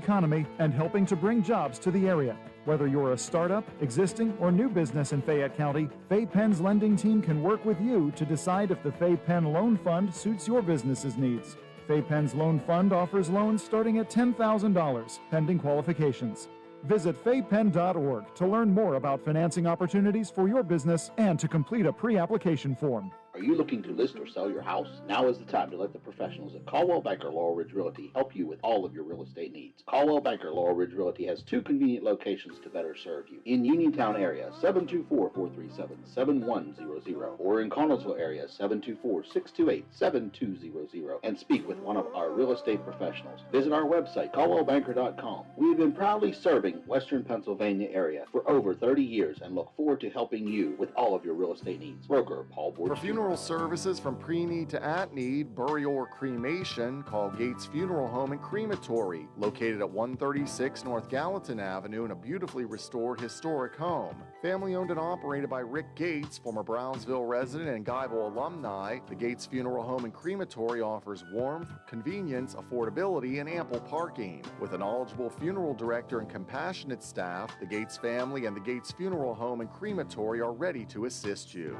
economy and helping to bring jobs to the area. Whether you're a startup, existing, or new business in Fayette County, Fay Penn's lending team can work with you to decide if the Fay Penn Loan Fund suits your business's needs. Fay Penn's Loan Fund offers loans starting at $10,000, pending qualifications. Visit faypenn.org to learn more about financing opportunities for your business and to complete a pre-application form. Are you looking to list or sell your house? Now is the time to let the professionals at Caldwell Banker Laurel Ridge Realty help you with all of your real estate needs. Caldwell Banker Laurel Ridge Realty has two convenient locations to better serve you. In Uniontown area, 724-437-7100, or in Connellsville area, 724-628-7200, and speak with one of our real estate professionals. Visit our website, caldwellbanker.com. We've been proudly serving Western Pennsylvania area for over 30 years and look forward to helping you with all of your real estate needs. Broker Paul Borges. For funeral services from pre-need to at-need, burial or cremation, call Gates Funeral Home and Crematory, located at 136 North Gallatin Avenue in a beautifully restored historic home. Family owned and operated by Rick Gates, former Brownsville resident and Guyville alumni, the Gates Funeral Home and Crematory offers warmth, convenience, affordability, and ample parking. With a knowledgeable funeral director and compassionate staff, the Gates family and the Gates Funeral Home and Crematory are ready to assist you.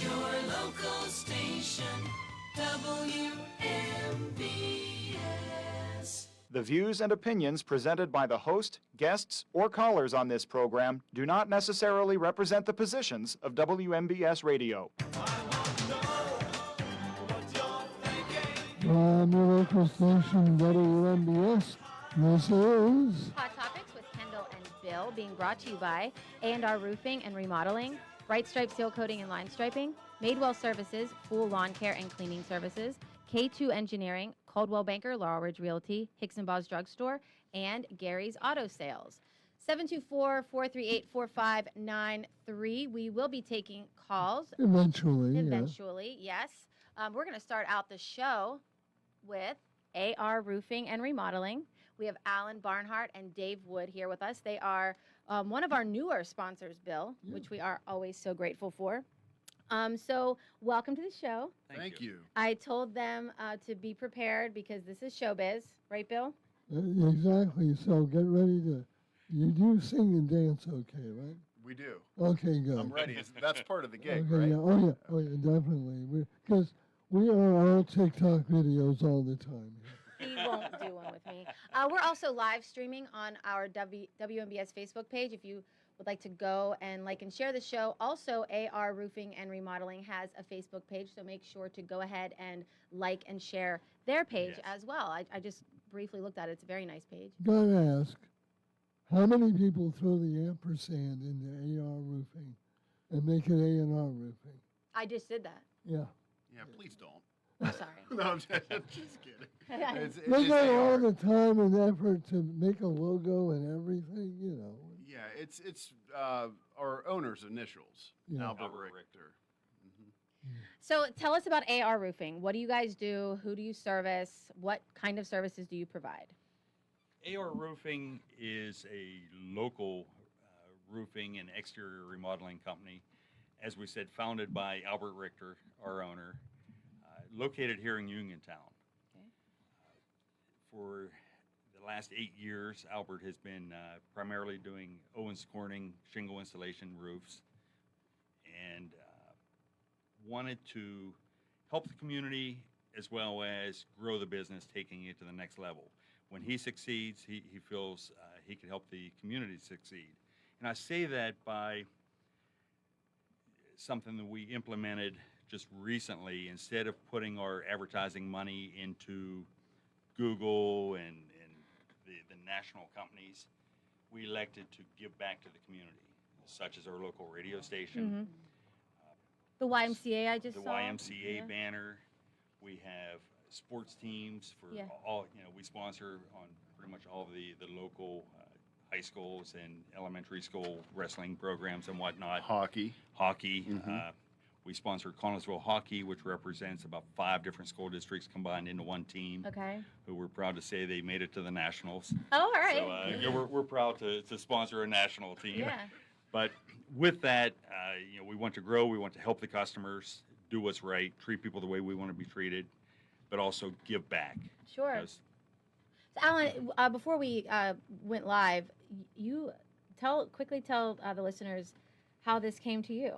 Your local station, WMBS. The views and opinions presented by the host, guests, or callers on this program do not necessarily represent the positions of WMBS Radio. From your local station, WMBS, this is Hot Topics with Kendall and Bill, being brought to you by A&R Roofing and Remodeling, Bright Stripe Seal Coating and Line Striping, Madewell Services, Full Lawn Care and Cleaning Services, K2 Engineering, Coldwell Banker, Laurel Ridge Realty, Hicks & Ball's Drugstore, and Gary's Auto Sales. 724-438-4593. We will be taking calls. eventually, Yes. We're going to start out the show with AR Roofing and Remodeling. We have Alan Barnhart and Dave Wood here with us. They are one of our newer sponsors, Bill, which we are always so grateful for. So welcome to the show. Thank you. I told them to be prepared because this is showbiz, right, Bill? Exactly. So get ready to. You do sing and dance, okay, right? We do. Okay, good. I'm ready. That's part of the gig, Okay, right? yeah. Oh yeah, definitely. Because we are all TikTok videos all the time. He won't do one with me. We're also live streaming on our WMBS Facebook page. If you would like to go and like and share the show. Also, AR Roofing and Remodeling has a Facebook page, so make sure to go ahead and like and share their page as well. I just briefly looked at it. It's a very nice page. Gotta ask, how many people throw the ampersand into AR Roofing and make it A&R Roofing? I just did that. Yeah. Yeah, please don't. I'm sorry. No, I'm just kidding. They got all the time and effort to make a logo and everything, you know. Yeah, it's our owner's initials, Yeah. Albert Richter. So tell us about AR Roofing. What do you guys do? Who do you service? What kind of services do you provide? AR Roofing is a local roofing and exterior remodeling company, as we said, founded by Albert Richter, our owner, located here in Uniontown. Okay. For the last 8 years, Albert has been primarily doing Owens Corning shingle installation roofs, and wanted to help the community as well as grow the business, taking it to the next level. When he succeeds, he feels he can help the community succeed. And I say that by something that we implemented just recently. Instead of putting our advertising money into Google and the national companies, we elected to give back to the community, such as our local radio station. The YMCA I just the saw. YMCA banner. We have sports teams for all, we sponsor on pretty much all of the local high schools and elementary school wrestling programs and whatnot. Hockey. We sponsor Connellsville Hockey, which represents about 5 different school districts combined into one team. Okay. Who we're proud to say they made it to the Nationals. Oh, all right. So we're proud to sponsor a national team. Yeah. But with that, we want to grow. We want to help the customers, do what's right, treat people the way we want to be treated, but also give back. Sure. Because So Alan, before we went live, you quickly tell the listeners how this came to you.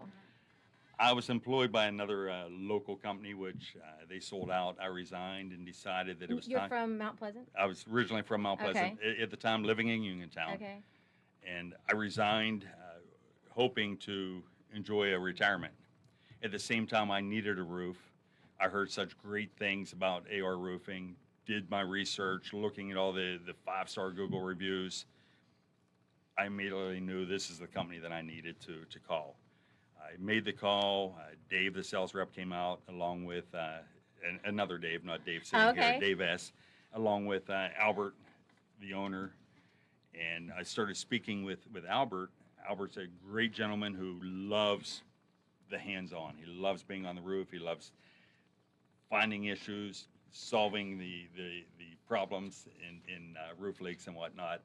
I was employed by another local company, which they sold out. I resigned and decided that it was You're time. from Mount Pleasant? I was originally from Mount Pleasant, at the time living in Uniontown. Okay. And I resigned, hoping to enjoy a retirement. At the same time, I needed a roof. I heard such great things about AR roofing, did my research, looking at all the 5-star Google reviews. I immediately knew this is the company that I needed to call. I made the call. Dave, the sales rep, came out along with another Dave, not Dave sitting here, Dave S., along with Albert, the owner. And I started speaking with Albert. Albert's a great gentleman who loves the hands-on. He loves being on the roof. He loves finding issues, solving the problems in roof leaks and whatnot.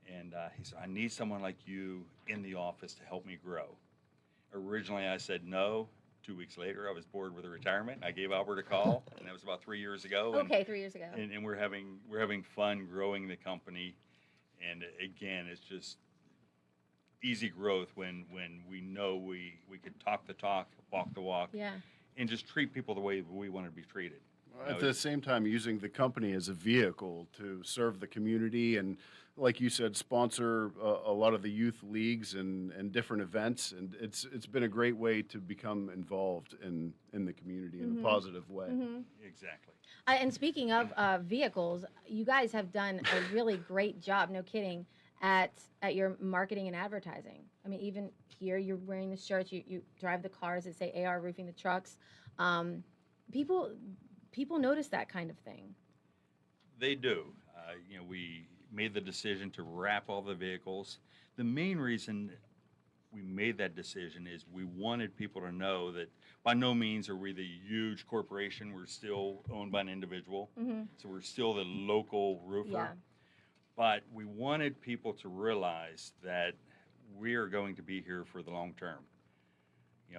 And he said, I need someone like you in the office to help me grow. Originally, I said no. 2 weeks later, I was bored with a retirement. I gave Albert a call, and that was about 3 years ago. Okay, 3 years ago. And we're having fun growing the company. And again, it's just easy growth when we know we can talk the talk, walk the walk, and just treat people the way we want to be treated. At the same time, using the company as a vehicle to serve the community and, like you said, sponsor a lot of the youth leagues and different events. And it's been a great way to become involved in the community in a positive way. Exactly. And speaking of vehicles, you guys have done a really great job, no kidding, at your marketing and advertising. I mean, even here, you're wearing the shirts, you drive the cars that say AR Roofing, the trucks. People notice that kind of thing. They do. We made the decision to wrap all the vehicles. The main reason we made that decision is we wanted people to know that by no means are we the huge corporation. We're still owned by an individual. So we're still the local roofer. Yeah. But we wanted people to realize that we are going to be here for the long term.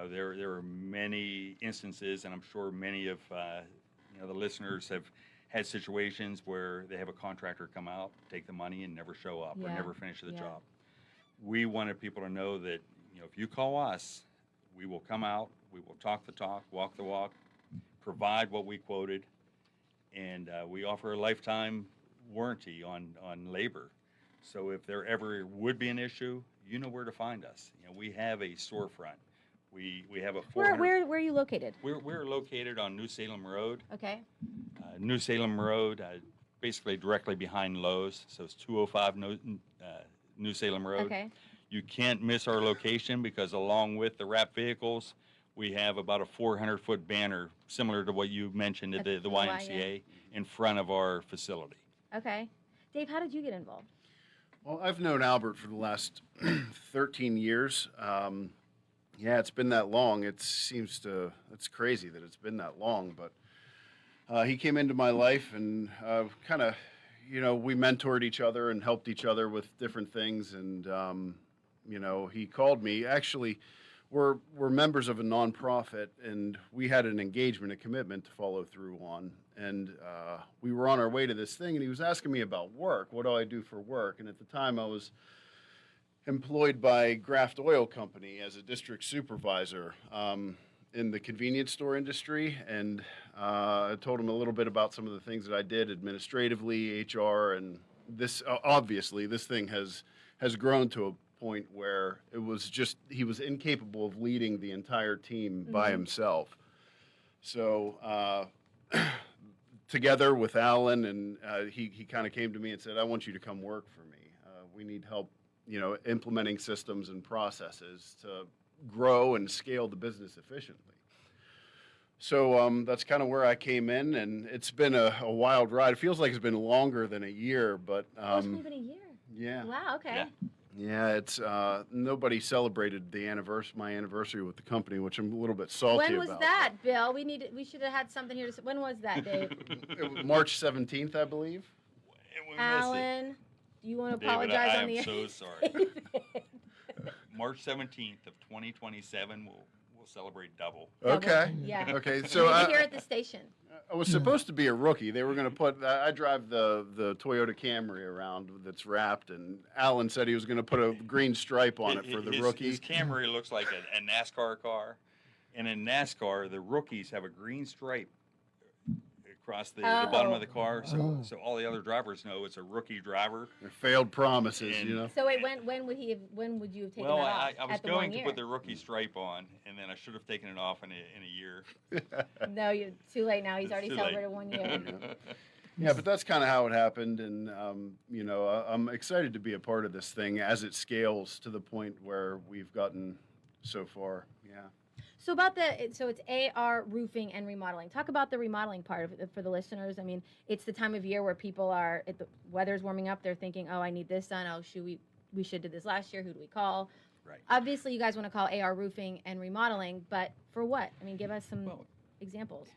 There are many instances, and I'm sure many of the listeners have had situations where they have a contractor come out, take the money, and never show up or never finish the job. We wanted people to know that if you call us, we will come out, we will talk the talk, walk the walk, provide what we quoted, and we offer a lifetime warranty on labor. So if there ever would be an issue, you know where to find us. We have a storefront. We have a 400. Where are you located? We're located on New Salem Road. Okay. New Salem Road, basically directly behind Lowe's. So it's 205 New Salem Road. Okay. You can't miss our location because along with the wrapped vehicles, we have about a 400-foot banner similar to what you mentioned at the YMCA in front of our facility. Okay. Dave, how did you get involved? Well, I've known Albert for the last 13 years. It's been that long. It's crazy that it's been that long, but he came into my life and kind of, we mentored each other and helped each other with different things. And, he called me. Actually, we're members of a nonprofit, and we had an engagement, a commitment to follow through on. And we were on our way to this thing, and he was asking me about work. What do I do for work? And at the time, I was employed by Graft Oil Company as a district supervisor in the convenience store industry, and I told him a little bit about some of the things that I did administratively, HR, and this. Obviously, this thing has grown to a point where he was incapable of leading the entire team by himself. So together with Alan, and he kind of came to me and said, "I want you to come work for me. We need help." Implementing systems and processes to grow and scale the business efficiently. So that's kind of where I came in, and it's been a wild ride. It feels like it's been longer than a year, but It's only been a year. Yeah. Wow. Okay. Yeah, it's nobody celebrated my anniversary with the company, which I'm a little bit salty about. When was that, Bill? We should have had something here. When was that, Dave? It was March 17th, I believe. Alan. Do you want to David, apologize I on the am so sorry. March 17th of 2027, we'll celebrate double. Okay. Yeah. Okay. So So here at the station. I was supposed to be a rookie. They were going to put. I drive the Toyota Camry around that's wrapped, and Alan said he was going to put a green stripe on it for the rookie. His Camry looks like a NASCAR car, and in NASCAR, the rookies have a green stripe across the bottom of the car, so all the other drivers know it's a rookie driver. They're failed promises, And- you know. So wait, when would you have taken Well, that off? I was At the going 1 to year? put the rookie stripe on, and then I should have taken it off in a year. No, you're too late now. He's It's already too late. celebrated 1 year. Yeah, but that's kind of how it happened, and you know, I'm excited to be a part of this thing as it scales to the point where we've gotten so far. Yeah. So it's AR roofing and remodeling. Talk about the remodeling part of it for the listeners. I mean, it's the time of year where people are, the weather's warming up. They're thinking, oh, I need this done. Oh, we should did this last year. Who do we call? Right. Obviously, you guys want to call AR roofing and remodeling, but for what? I mean, give us some examples.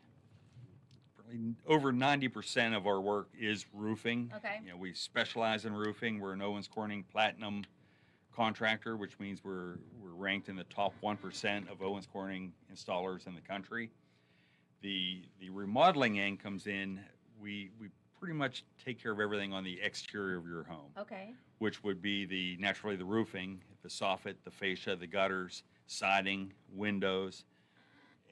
Probably over 90% of our work is roofing. Okay. You know, we specialize in roofing. We're an Owens Corning Platinum contractor, which means we're ranked in the top 1% of Owens Corning installers in the country. The remodeling end comes in. We pretty much take care of everything on the exterior of your home, Okay. which would be naturally the roofing, the soffit, the fascia, the gutters, siding, windows,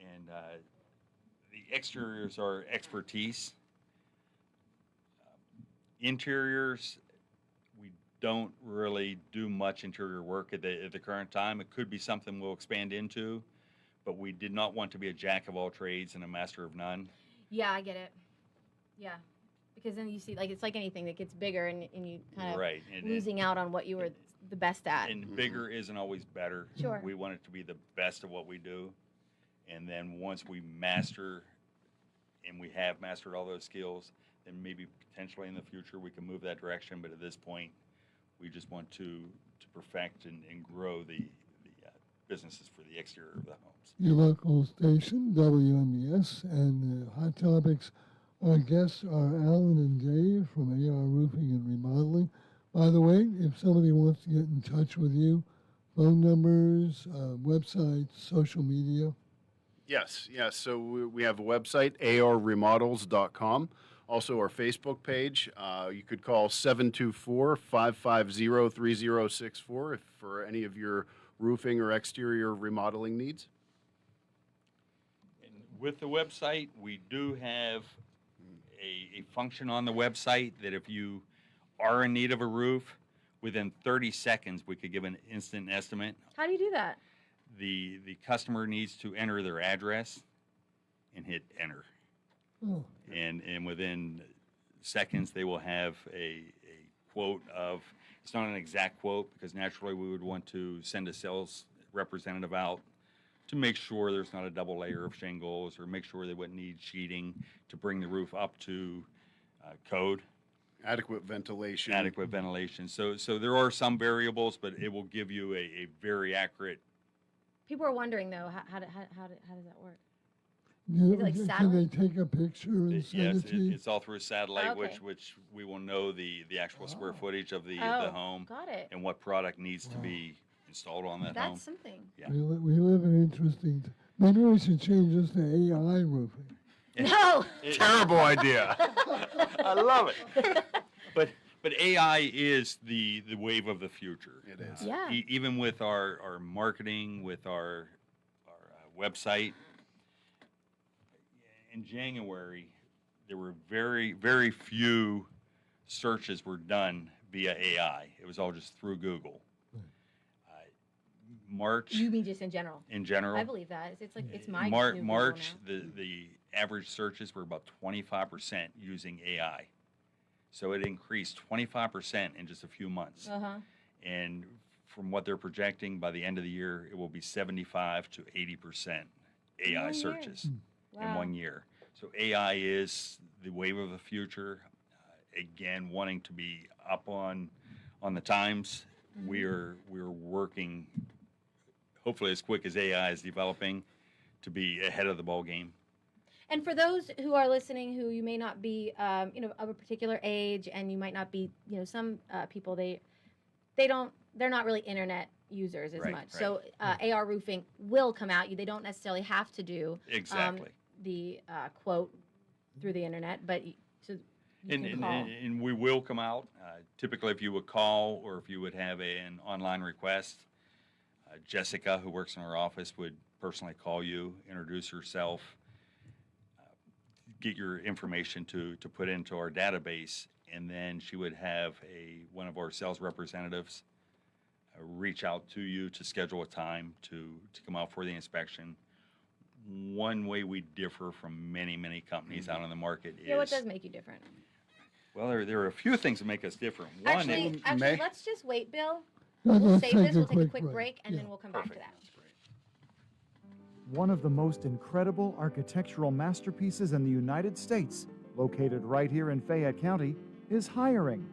and the exteriors are expertise. Interiors, we don't really do much interior work at the current time. It could be something we'll expand into, but we did not want to be a jack of all trades and a master of none. Yeah, I get it. Yeah. Because then you see, like, it's like anything that gets bigger and you kind of Right. And, losing out on what you were the best at. and bigger isn't always better. Sure. We want it to be the best of what we do. And then once we master, and we have mastered all those skills, then maybe potentially in the future we can move that direction. But at this point, we just want to perfect and grow the businesses for the exterior of the homes. Your local station, WMBS, and Hot Topics. Our guests are Alan and Dave from AR Roofing and Remodeling. By the way, if somebody wants to get in touch with you, phone numbers, websites, social media. Yes. So we have a website, arremodels.com. Also, our Facebook page. You could call 724-550-3064 for any of your roofing or exterior remodeling needs. And with the website, we do have a function on the website that if you are in need of a roof, within 30 seconds we could give an instant estimate. How do you do that? The customer needs to enter their address and hit enter. Oh, And within seconds they will have a quote of, it's not an exact quote because naturally we would want to send a sales representative out to make sure there's not a double layer of shingles or make sure they wouldn't need sheeting to bring the roof up to code. Adequate ventilation. Adequate ventilation. So there are some variables, but it will give you a very accurate. People are wondering though, how does that work? you- it like can satellite? they take a picture and send Yes, it to you? it's all through satellite, Okay. which we will know the actual square footage of the Oh, home got it. and what product needs to be installed on that home. That's something. Yeah. We live in interesting. Maybe we should change this to AI roofing. No. Terrible idea. I love it. But AI is the wave of the future. It is. Yeah. Even with our marketing, with our website. In January, there were very, very few searches were done via AI. It was all just through Google. March, You mean just in general? in general, I believe that. It's like it's my Mar- new Google March, now. the average searches were about 25% using AI. So it increased 25% in just a few months. Uh-huh. And from what they're projecting, by the end of the year, it will be 75 to 80% In AI 1 year. searches in Wow. 1 year. So AI is the wave of the future. Again, wanting to be up on the times. Mm-hmm. We're working, hopefully as quick as AI is developing, to be ahead of the ball game. And for those who are listening, who you may not be, of a particular age, and you might not be, some people they they're not really internet users as Right, much. right. So AR Roofing will come out. They don't necessarily have to do Exactly. the quote through the internet, but so you And, can and, call. and we will come out. Typically, if you would call or if you would have an online request, Jessica, who works in our office, would personally call you, introduce herself, get your information to put into our database, and then she would have one of our sales representatives reach out to you to schedule a time to come out for the inspection. One way we differ from many, many companies out on the market is... Yeah, what does make you different? Well, there are a few things that make us different. One, Actually, May- let's just wait, Bill. Let's We'll save take this. We'll take a quick quick break. break, and Yeah. then we'll come back to Perfect. that. One of the most incredible architectural masterpieces in the United States, located right here in Fayette County, is hiring.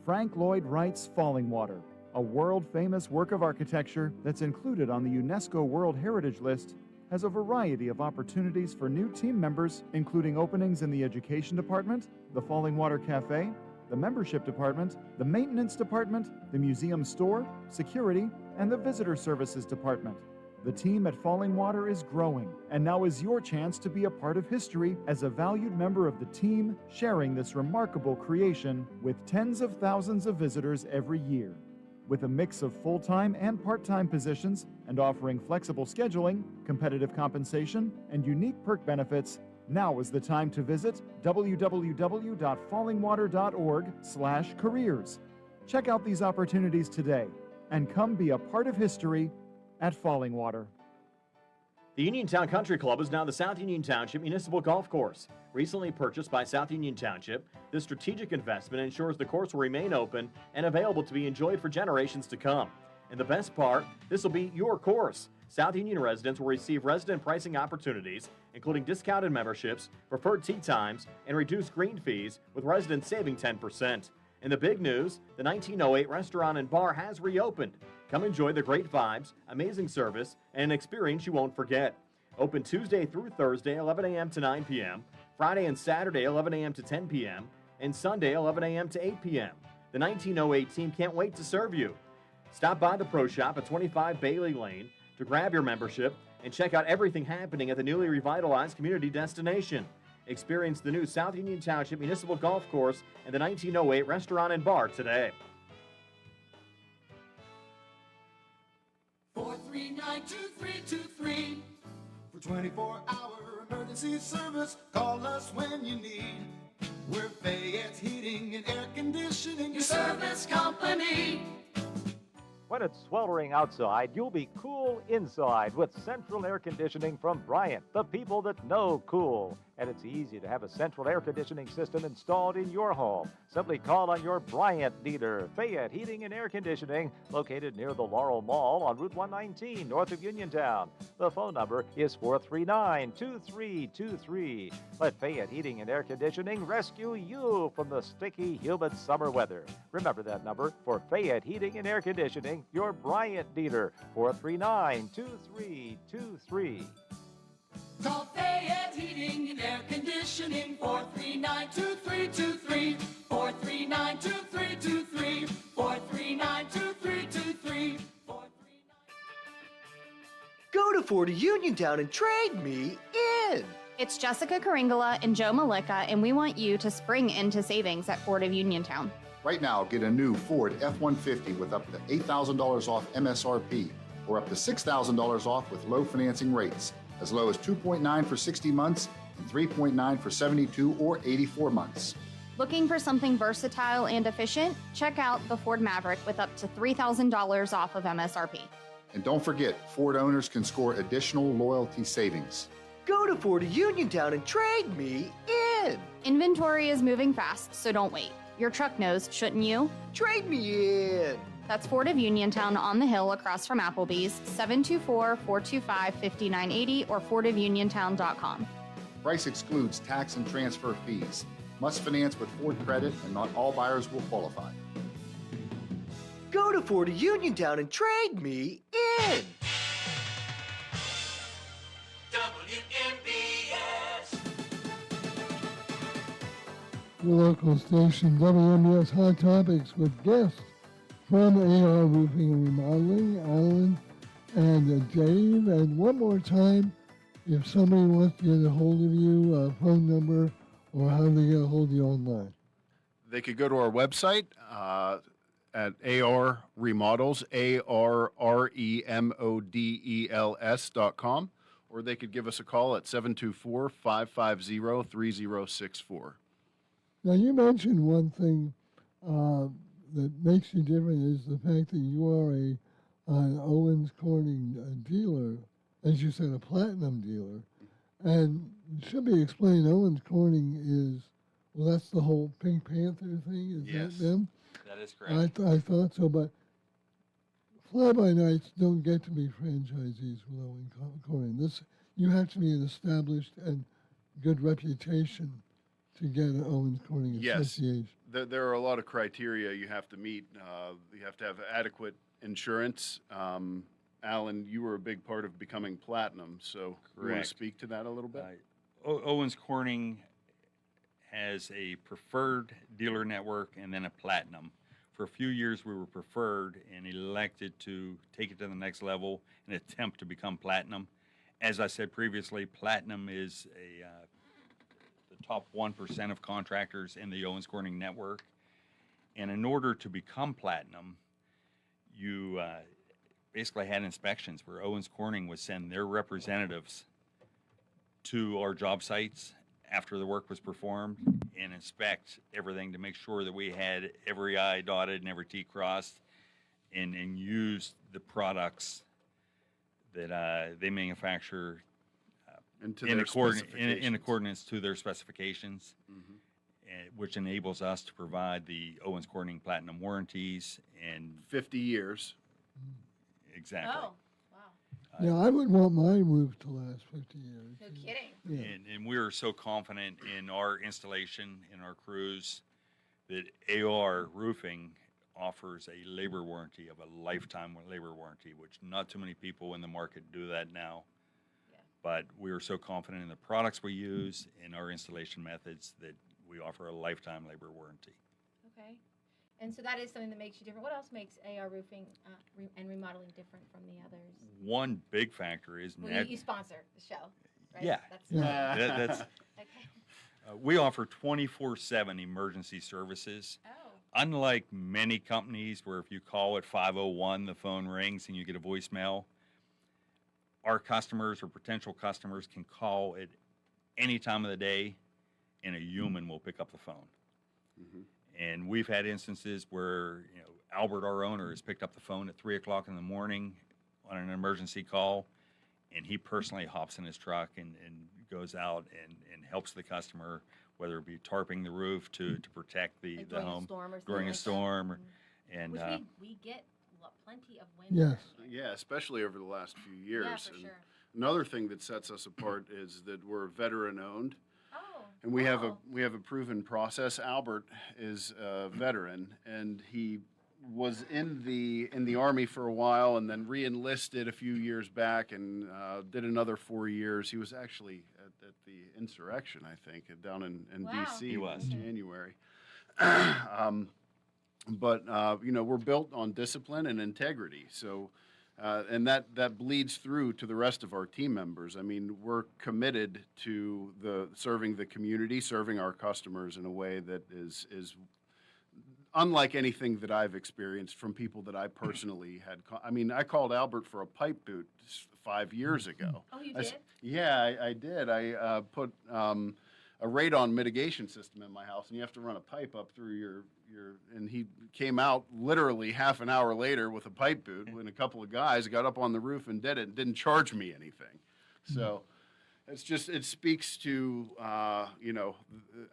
Frank Lloyd Wright's Falling Water, a world-famous work of architecture that's included on the UNESCO World Heritage List, has a variety of opportunities for new team members, including openings in the Education Department, the Falling Water Cafe, the Membership Department, the Maintenance Department, the Museum Store, Security, and the Visitor Services Department. The team at Falling Water is growing, and now is your chance to be a part of history as a valued member of the team, sharing this remarkable creation with tens of thousands of visitors every year. With a mix of full-time and part-time positions and offering flexible scheduling, competitive compensation, and unique perk benefits, now is the time to visit www.fallingwater.org/careers. Check out these opportunities today and come be a part of history at Falling Water. The Uniontown Country Club is now the South Union Township Municipal Golf Course. Recently purchased by South Union Township, this strategic investment ensures the course will remain open and available to be enjoyed for generations to come. And the best part, this will be your course. South Union residents will receive resident pricing opportunities, including discounted memberships, preferred tee times, and reduced green fees, with residents saving 10%. And the big news, the 1908 restaurant and bar has reopened. Come enjoy the great vibes, amazing service, and an experience you won't forget. Open Tuesday through Thursday, 11 a.m. to 9 p.m., Friday and Saturday, 11 a.m. to 10 p.m., and Sunday, 11 a.m. to 8 p.m. The 1908 team can't wait to serve you. Stop by the Pro Shop at 25 Bailey Lane to grab your membership and check out everything happening at the newly revitalized community destination. Experience the new South Union Township Municipal Golf Course and the 1908 restaurant and bar today. 439-2323 for 24-hour emergency service. Call us when you need. We're Fayette's Heating and Air Conditioning, your service company. When it's sweltering outside, you'll be cool inside with central air conditioning from Bryant, the people that know cool. And it's easy to have a central air conditioning system installed in your home. Simply call on your Bryant dealer, Fayette Heating and Air Conditioning, located near the Laurel Mall on Route 119, north of Uniontown. The phone number is 439-2323. Let Fayette Heating and Air Conditioning rescue you from the sticky, humid summer weather. Remember that number for Fayette Heating and Air Conditioning, your Bryant dealer, 439-2323. Call Fayette Heating and Air Conditioning, 439-2323, 439-2323, 439-2323, 439. Go to Ford of Uniontown and trade me in. It's Jessica Karingala and Joe Malika, and we want you to spring into savings at Ford of Uniontown. Right now, get a new Ford F-150 with up to $8,000 off MSRP or up to $6,000 off with low financing rates, as low as 2.9 for 60 months and 3.9 for 72 or 84 months. Looking for something versatile and efficient? Check out the Ford Maverick with up to $3,000 off of MSRP. And don't forget, Ford owners can score additional loyalty savings. Go to Ford of Uniontown and trade me in. Inventory is moving fast, so don't wait. Your truck knows, shouldn't you? Trade me in. That's Ford of Uniontown on the hill across from Applebee's, 724-425-5980 or FordofUniontown.com. Price excludes tax and transfer fees. Must finance with Ford credit, and not all buyers will qualify. Go to Ford of Uniontown and trade me in. WMBS. Your local station, WMBS Hot Topics, with guest from AR Roofing and Remodeling, Alan and Dave. And one more time, if somebody wants to get a hold of you, phone number, or how they get a hold of you online. They could go to our website at AR Remodels, ARREMODELS.com, or they could give us a call at 724-550-3064. Now, you mentioned one thing that makes you different is the fact that you are an Owens Corning dealer, as you said, a platinum dealer. And it should be explained, Owens Corning is, well, that's the whole Pink Panther thing, is that them? That is correct. I thought so, but fly-by-nights don't get to be franchisees with Owens Corning. You have to be an established and good reputation to get an Owens Corning association. There are a lot of criteria you have to meet. You have to have adequate insurance. Alan, you were a big part of becoming platinum, so you want Correct. to speak to that a little bit? Owens Corning has a preferred dealer network and then a platinum. For a few years, we were preferred and elected to take it to the next level and attempt to become platinum. As I said previously, platinum is the top 1% of contractors in the Owens Corning network. And in order to become platinum, you basically had inspections where Owens Corning would send their representatives to our job sites after the work was performed and inspect everything to make sure that we had every I dotted and every T crossed and used the products that they manufacture And to in their accordance to their specifications, which enables us to provide the Owens Corning Platinum warranties and 50 years. Exactly. Oh, wow. Yeah, I would want my roof to last 50 years. No kidding. Yeah. And we are so confident in our installation, in our crews, that AR Roofing offers a labor warranty of a lifetime labor warranty, which not too many people in the market do that now. Yeah. But we are so confident in the products we use and our installation methods that we offer a lifetime labor warranty. Okay. And so that is something that makes you different. What else makes AR Roofing and Remodeling different from the others? One big factor is Well, you sponsor the show, right? Yeah. That's okay. We offer 24/7 emergency services. Oh. Unlike many companies where if you call at 501, the phone rings and you get a voicemail, our customers or potential customers can call at any time of the day and a human will pick up the phone. And we've had instances where, Albert, our owner, has picked up the phone at 3 o'clock in the morning on an emergency call, and he personally hops in his truck and goes out and helps the customer, whether it be tarping the roof to protect the home during a storm. And which we get plenty of wind. Yes. Yeah, especially over the last few years. Yeah, for And sure. another thing that sets us apart is that we're veteran owned. Oh. And we have a proven process. Albert is a veteran, and he was in the Army for a while, and then re-enlisted a few years back, and did another 4 years. He was actually at the insurrection, I think, down in Wow. D.C. He was. in January. But we're built on discipline and integrity. So. And that bleeds through to the rest of our team members. I mean, we're committed to serving the community, serving our customers in a way that is unlike anything that I've experienced from people that I personally had. I called Albert for a pipe boot 5 years ago. Oh, you did? Yeah, I did. I put a radon mitigation system in my house, and you have to run a pipe up through your and he came out literally half an hour later with a pipe boot when a couple of guys got up on the roof and did it and didn't charge me anything. So it speaks to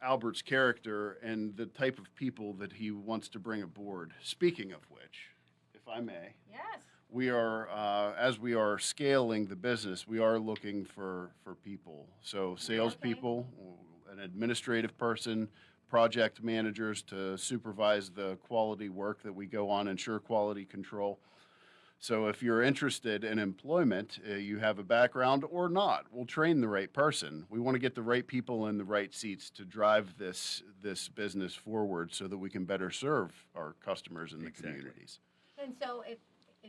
Albert's character and the type of people that he wants to bring aboard. Speaking of which, if I may. Yes. We are, as we are scaling the business, we are looking for people. So salespeople, an administrative person, project managers to supervise the quality work that we go on, ensure quality control. So if you're interested in employment, you have a background or not, we'll train the right person. We want to get the right people in the right seats to drive this business forward so that we can better serve our customers in the communities. And so if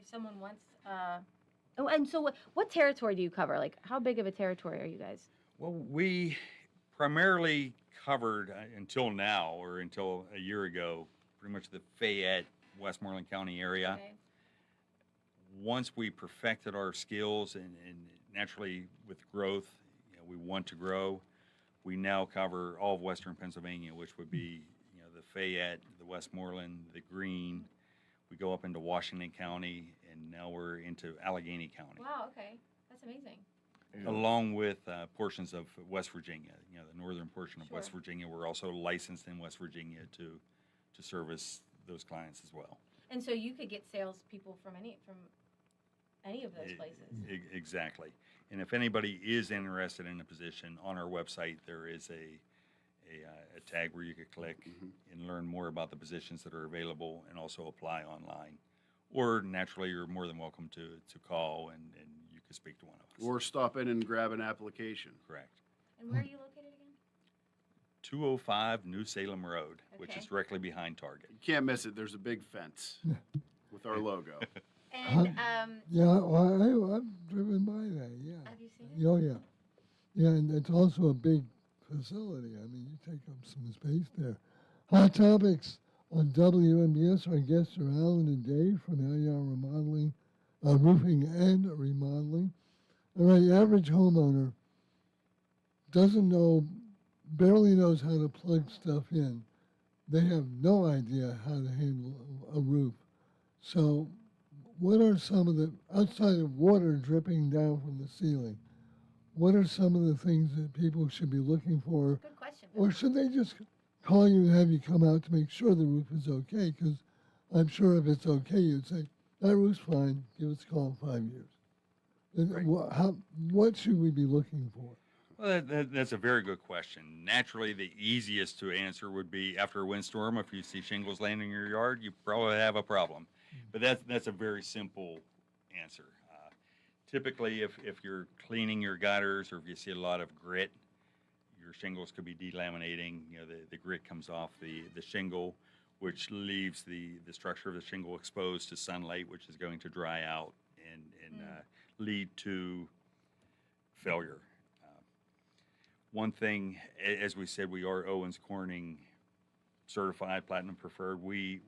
someone wants, oh, and so what territory do you cover? Like, how big of a territory are you guys? Well, we primarily covered until now, or until a year ago, pretty much the Fayette, Westmoreland County area. Okay. Once we perfected our skills and naturally with growth, we want to grow. We now cover all of Western Pennsylvania, which would be, the Fayette, the Westmoreland, the Green. We go up into Washington County, and now we're into Allegheny County. Wow, okay. That's amazing. Along with portions of West Virginia, the northern portion of Sure. West Virginia. We're also licensed in West Virginia to service those clients as well. And so you could get salespeople from any of those places. Exactly. And if anybody is interested in a position, on our website there is a tag where you could click and learn more about the positions that are available and also apply online. Or naturally, you're more than welcome to call and you can speak to one of us. Or stop in and grab an application. Correct. And where are you located again? 205 New Salem Road, which Okay. is directly behind Target. You can't miss it. There's a big fence with our logo. And Yeah, well, I've driven by that, yeah. have you seen it? Oh, yeah. Yeah, and it's also a big facility. I mean, you take up some space there. Hot Topics on WMBS. Our guests are Alan and Dave from AR Remodeling, Roofing and Remodeling. All right, average homeowner barely knows how to plug stuff in. They have no idea how to handle a roof. So what are some of the, outside of water dripping down from the ceiling, what are some of the things that people should be looking for? Good question. Or should they just call you and have you come out to make sure the roof is okay? Because I'm sure if it's okay, you'd say, that roof's fine, give us a call in 5 years. And what should we be looking for? Well, that's a very good question. Naturally, the easiest to answer would be after a windstorm. If you see shingles landing in your yard, you probably have a problem. But that's a very simple answer. Typically, if you're cleaning your gutters or if you see a lot of grit, your shingles could be delaminating. The grit comes off the shingle, which leaves the structure of the shingle exposed to sunlight, which is going to dry out and lead to failure. One thing, as we said, we are Owens Corning certified, platinum preferred. We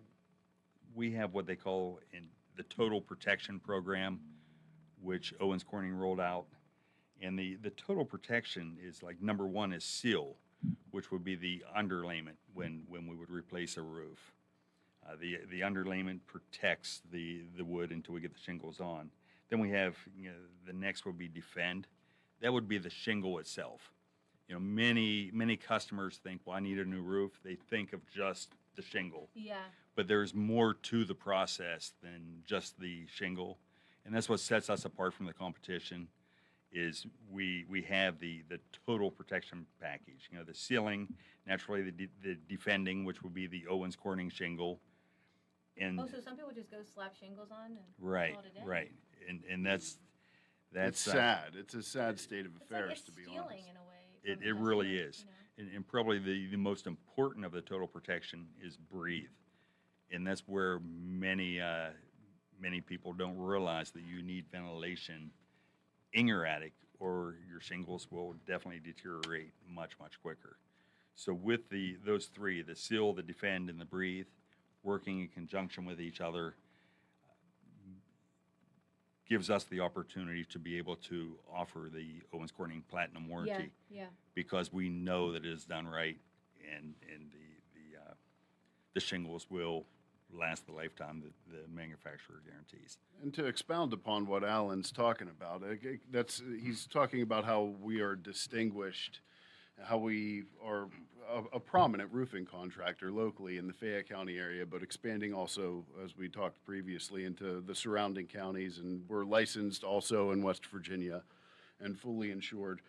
have what they call in the Total Protection Program, which Owens Corning rolled out. And the total protection is like, number one is seal, which would be the underlayment when we would replace a roof. The underlayment protects the wood until we get the shingles on. Then we have, the next would be defend. That would be the shingle itself. Many customers think, well, I need a new roof. They think of just the shingle. Yeah. But there's more to the process than just the shingle. And that's what sets us apart from the competition is we have the total protection package. The sealing, naturally the defending, which would be the Owens Corning shingle. And So some people just go slap shingles on and right, call it a day? right. And that's It's sad. It's a sad state of affairs, to be honest. Stealing in a way. It really is. And probably the most important of the total protection is breathe. And that's where many people don't realize that you need ventilation in your attic or your shingles will definitely deteriorate much, much quicker. So with those three, the seal, the defend, and the breathe, working in conjunction with each other gives us the opportunity to be able to offer the Owens Corning Platinum warranty. Yeah. Because we know that it is done right, and the shingles will last the lifetime that the manufacturer guarantees. And to expound upon what Alan's talking about, he's talking about how we are distinguished, how we are a prominent roofing contractor locally in the Fayette County area, but expanding also, as we talked previously, into the surrounding counties, and we're licensed also in West Virginia and fully insured.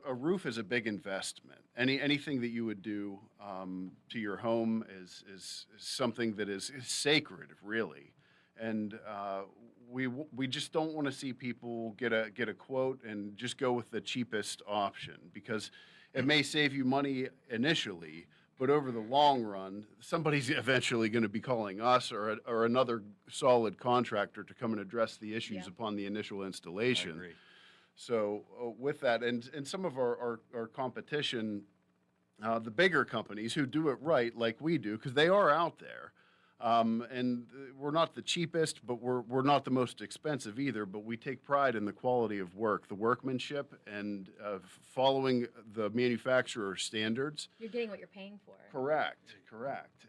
a roof is a big investment. Anything that you would do to your home is something that is sacred, really. And we just don't want to see people get a quote and just go with the cheapest option, because it may save you money initially, but over the long run, somebody's eventually going to be calling us or another solid contractor to come and address the issues upon the initial installation. I agree. So with that, and some of our competition, the bigger companies who do it right, like we do, because they are out there, and we're not the cheapest, but we're not the most expensive either. But we take pride in the quality of work, the workmanship, and following the manufacturer standards. You're getting what you're paying for. Correct.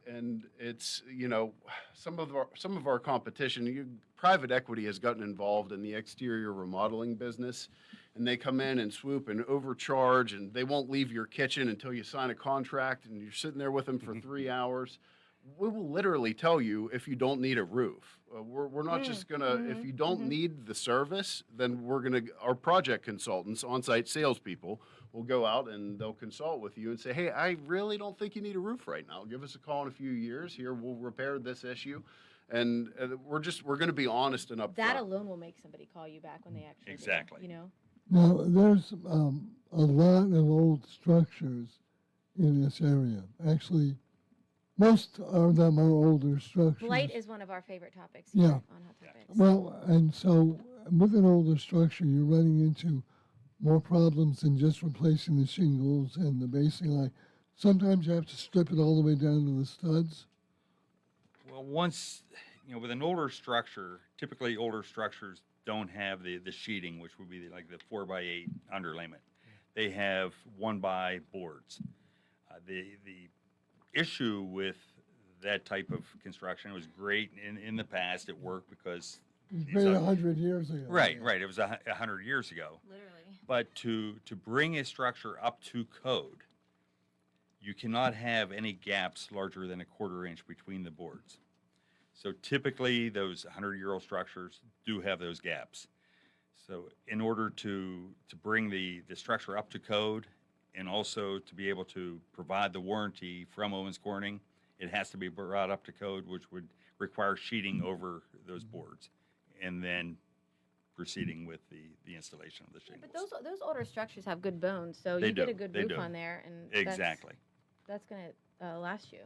And it's, some of our competition, private equity has gotten involved in the exterior remodeling business, and they come in and swoop and overcharge, and they won't leave your kitchen until you sign a contract, and you're sitting there with them for 3 hours. We will literally tell you if you don't need a roof. We're not just gonna, if you don't need the service, then our project consultants, on-site salespeople, will go out and they'll consult with you and say, hey, I really don't think you need a roof right now. Give us a call in a few years. Here, we'll repair this issue. And we're going to be honest and upfront. That alone will make somebody call you back when they actually Exactly. do, Now, there's a lot of old structures in this area. Actually, most of them are older structures. Blight is one of our favorite topics Yeah. here on Hot Topics. Well, and so with an older structure, you're running into more problems than just replacing the shingles and the basing line. Sometimes you have to strip it all the way down to the studs. Well, once, with an older structure, typically older structures don't have the sheeting, which would be like the 4x8 underlayment. They have 1x boards. The issue with that type of construction was great in the past. It worked because It was made 100 years ago. Right. It was 100 years ago. Literally. But to bring a structure up to code, you cannot have any gaps larger than a 1/4 inch between the boards. So typically, those 100-year-old structures do have those gaps. So in order to bring the structure up to code, and also to be able to provide the warranty from Owens Corning, it has to be brought up to code, which would require sheeting over those boards, and then proceeding with the installation of the shingles. But those older structures have good bones, so They you get do, a good they roof do. on there, and Exactly. that's going to last you.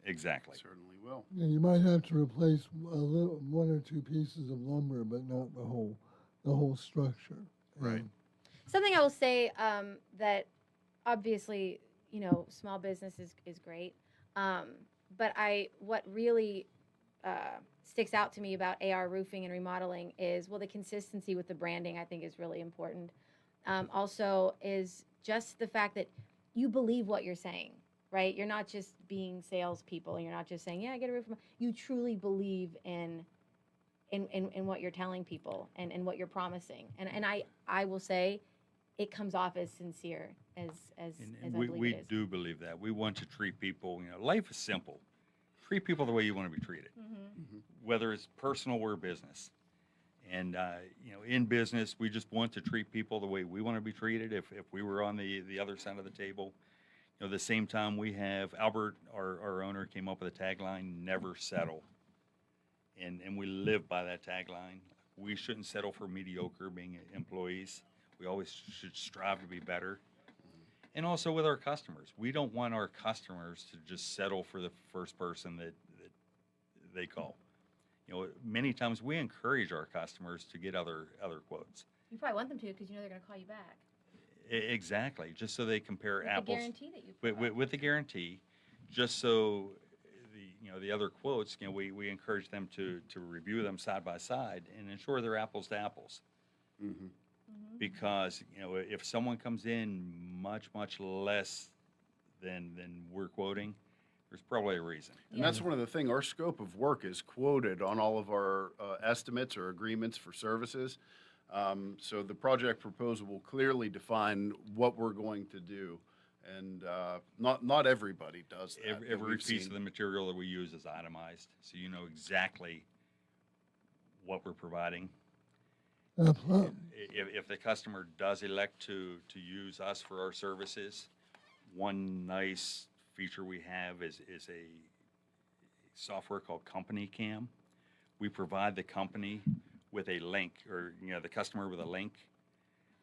Exactly. Certainly will. Yeah, you might have to replace one or two pieces of lumber, but not the whole structure. Right. Something I will say that obviously, small business is great, but what really sticks out to me about AR roofing and remodeling is, the consistency with the branding, I think, is really important. Also is just the fact that you believe what you're saying, right? You're not just being salespeople. You're not just saying, yeah, I get a roof. You truly believe in what you're telling people and what you're promising. And I will say it comes off as sincere as I believe we it is. do believe that. We want to treat people, life is simple. Treat people the way you want to be treated, whether it's personal or business. And, in business, we just want to treat people the way we want to be treated. If we were on the other side of the table, the same time we have Albert, our owner, came up with a tagline, never settle. And we live by that tagline. We shouldn't settle for mediocre being employees. We always should strive to be better. And also with our customers. We don't want our customers to just settle for the first person that they call. Many times we encourage our customers to get other quotes. You probably want them to because they're going to call you back. Exactly, just so they compare With apples. the guarantee that you provide. With the guarantee, just so the other quotes, we encourage them to review them side by side and ensure they're apples to apples. Mm-hmm. Because if someone comes in much less than we're quoting, there's probably a reason. And that's one of the things. Our scope of work is quoted on all of our estimates or agreements for services. So the project proposal will clearly define what we're going to do. And not everybody does that. Every piece of the material that we use is itemized, so you know exactly what we're providing. If the customer does elect to use us for our services, one nice feature we have is a software called Company Cam. We provide the company with a link, or the customer with a link.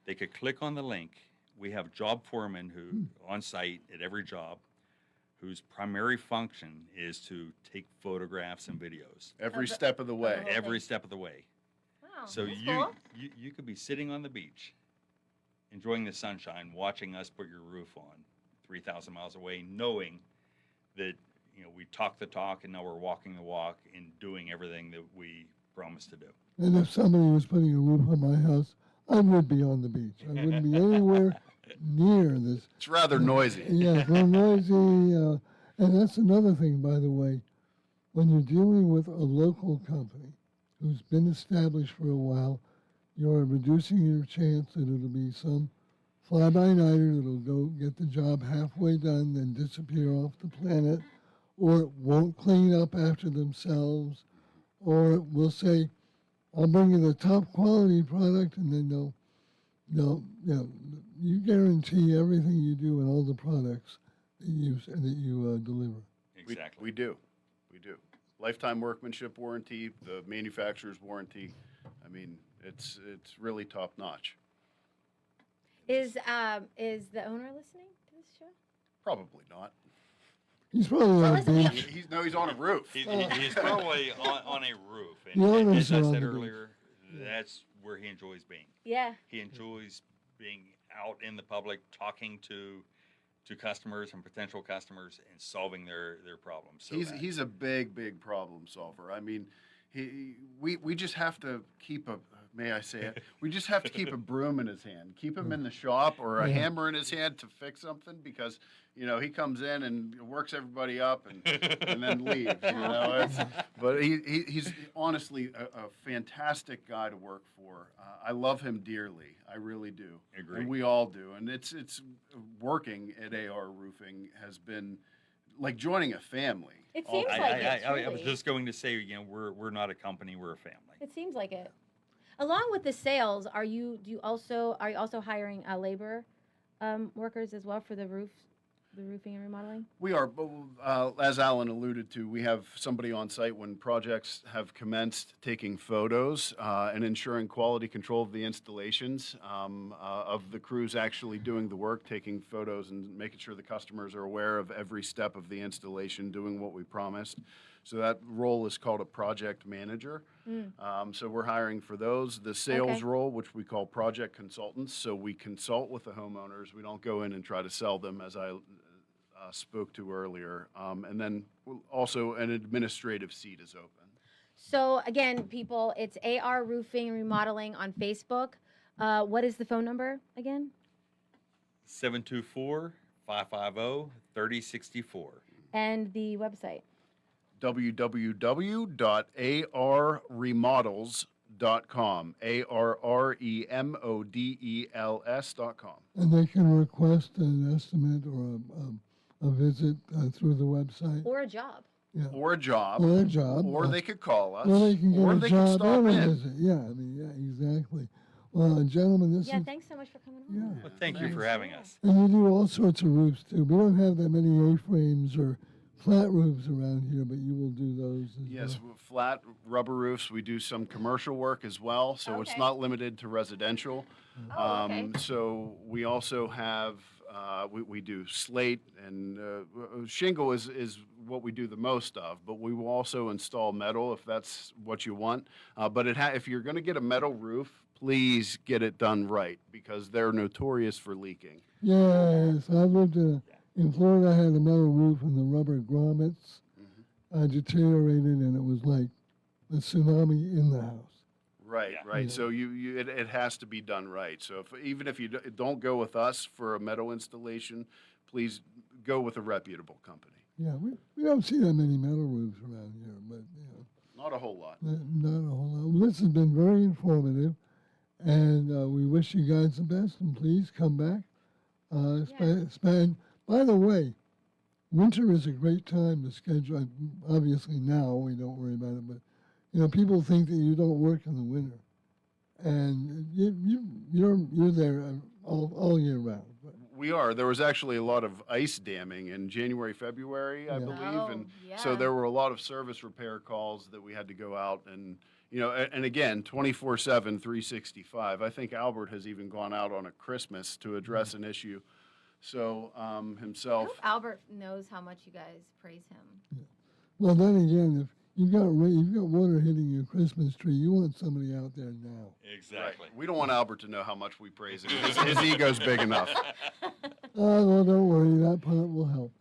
They could click on the link. We have job foremen who on site at every job, whose primary function is to take photographs and videos. Every step of the way. Every step of the way. Wow, So that's you, cool. you could be sitting on the beach, enjoying the sunshine, watching us put your roof on 3,000 miles away, knowing that we talk the talk and now we're walking the walk and doing everything that we promised to do. And if somebody was putting a roof on my house, I would be on the beach. I wouldn't be anywhere near this. It's rather noisy. Yeah, it's real noisy. And that's another thing, by the way. When you're dealing with a local company who's been established for a while, you're reducing your chance that it'll be some fly-by-nighter that'll go get the job halfway done, then disappear off the planet, or it won't clean up after themselves, or it will say, I'll bring you the top quality product, and then you guarantee everything you do and all the products that you deliver. Exactly. We do. Lifetime workmanship warranty, the manufacturer's warranty. I mean, it's really top notch. Is the owner listening to this show? Probably not. He's probably on the beach. He's on a roof. He's probably on a roof. The And owners as I are on said the beach. earlier, that's where he enjoys being. Yeah. He enjoys being out in the public, talking to customers and potential customers and solving their problems. So He's a big problem solver. I mean, we just have to keep may I say it? We just have to keep a broom in his hand, keep him in the shop, or a hammer in his hand to fix something, because he comes in and works everybody up and then leaves. But he's honestly a fantastic guy to work for. I love him dearly. I really do. Agree. And we all do. And it's working at AR Roofing has been like joining a family. It seems like it. I was just going to say, we're not a company, we're a family. It seems like it. Along with the sales, are you also hiring labor workers as well for the roofing and remodeling? We are, as Alan alluded to, we have somebody on site when projects have commenced taking photos and ensuring quality control of the installations, of the crews actually doing the work, taking photos and making sure the customers are aware of every step of the installation, doing what we promised. So that role is called a project manager. So we're hiring for those. The sales role, which we call project consultants. So we consult with the homeowners. We don't go in and try to sell them, as I spoke to earlier. And then also an administrative seat is open. So again, people, it's AR Roofing and Remodeling on Facebook. What is the phone number again? 724-550-3064. And the website? www.arremodels.com. ARREMODELS.com. And they can request an estimate or a visit through the website. Or a job. Yeah. Or a job. Or a job. Or they could call us. Or they can get or a they job can stop and a in. visit. Yeah, exactly. Well, gentlemen, this Yeah, is... thanks so much for coming on. Yeah. Well, thank you for having us. And you do all sorts of roofs, too. We don't have that many A-frames or flat roofs around here, but you will do those as Yes, well. flat rubber roofs. We do some commercial work as well, so it's Okay. not limited to residential. Oh, okay. So we also have, we do slate, and shingle is what we do the most of, but we will also install metal if that's what you want. But if you're going to get a metal roof, please get it done right, because they're notorious for leaking. Yes, I lived in Florida. I had a metal roof, and the rubber grommets deteriorated, and it was like a tsunami in the house. Right, Yeah. right. So it has to be done right. So even if you don't go with us for a metal installation, please go with a reputable company. Yeah, we don't see that many metal roofs around here, but Not a whole lot. not a whole lot. Well, this has been very informative, and we wish you guys the best. And please come back. By the way, winter is a great time to schedule. Obviously now we don't worry about it, but people think that you don't work in the winter. and you're there all year round. We are. There was actually a lot of ice damming in January, February, I believe, and so there were a lot of service repair calls that we had to go out and, and again, 24/7, 365. I think Albert has even gone out on a Christmas to address an issue. So himself. I hope Albert knows how much you guys praise him. Well, then again, if you've got water hitting your Christmas tree, you want somebody out there now. Exactly. Right. We don't want Albert to know how much we praise him. His ego's big enough. Well, don't worry, that part will help.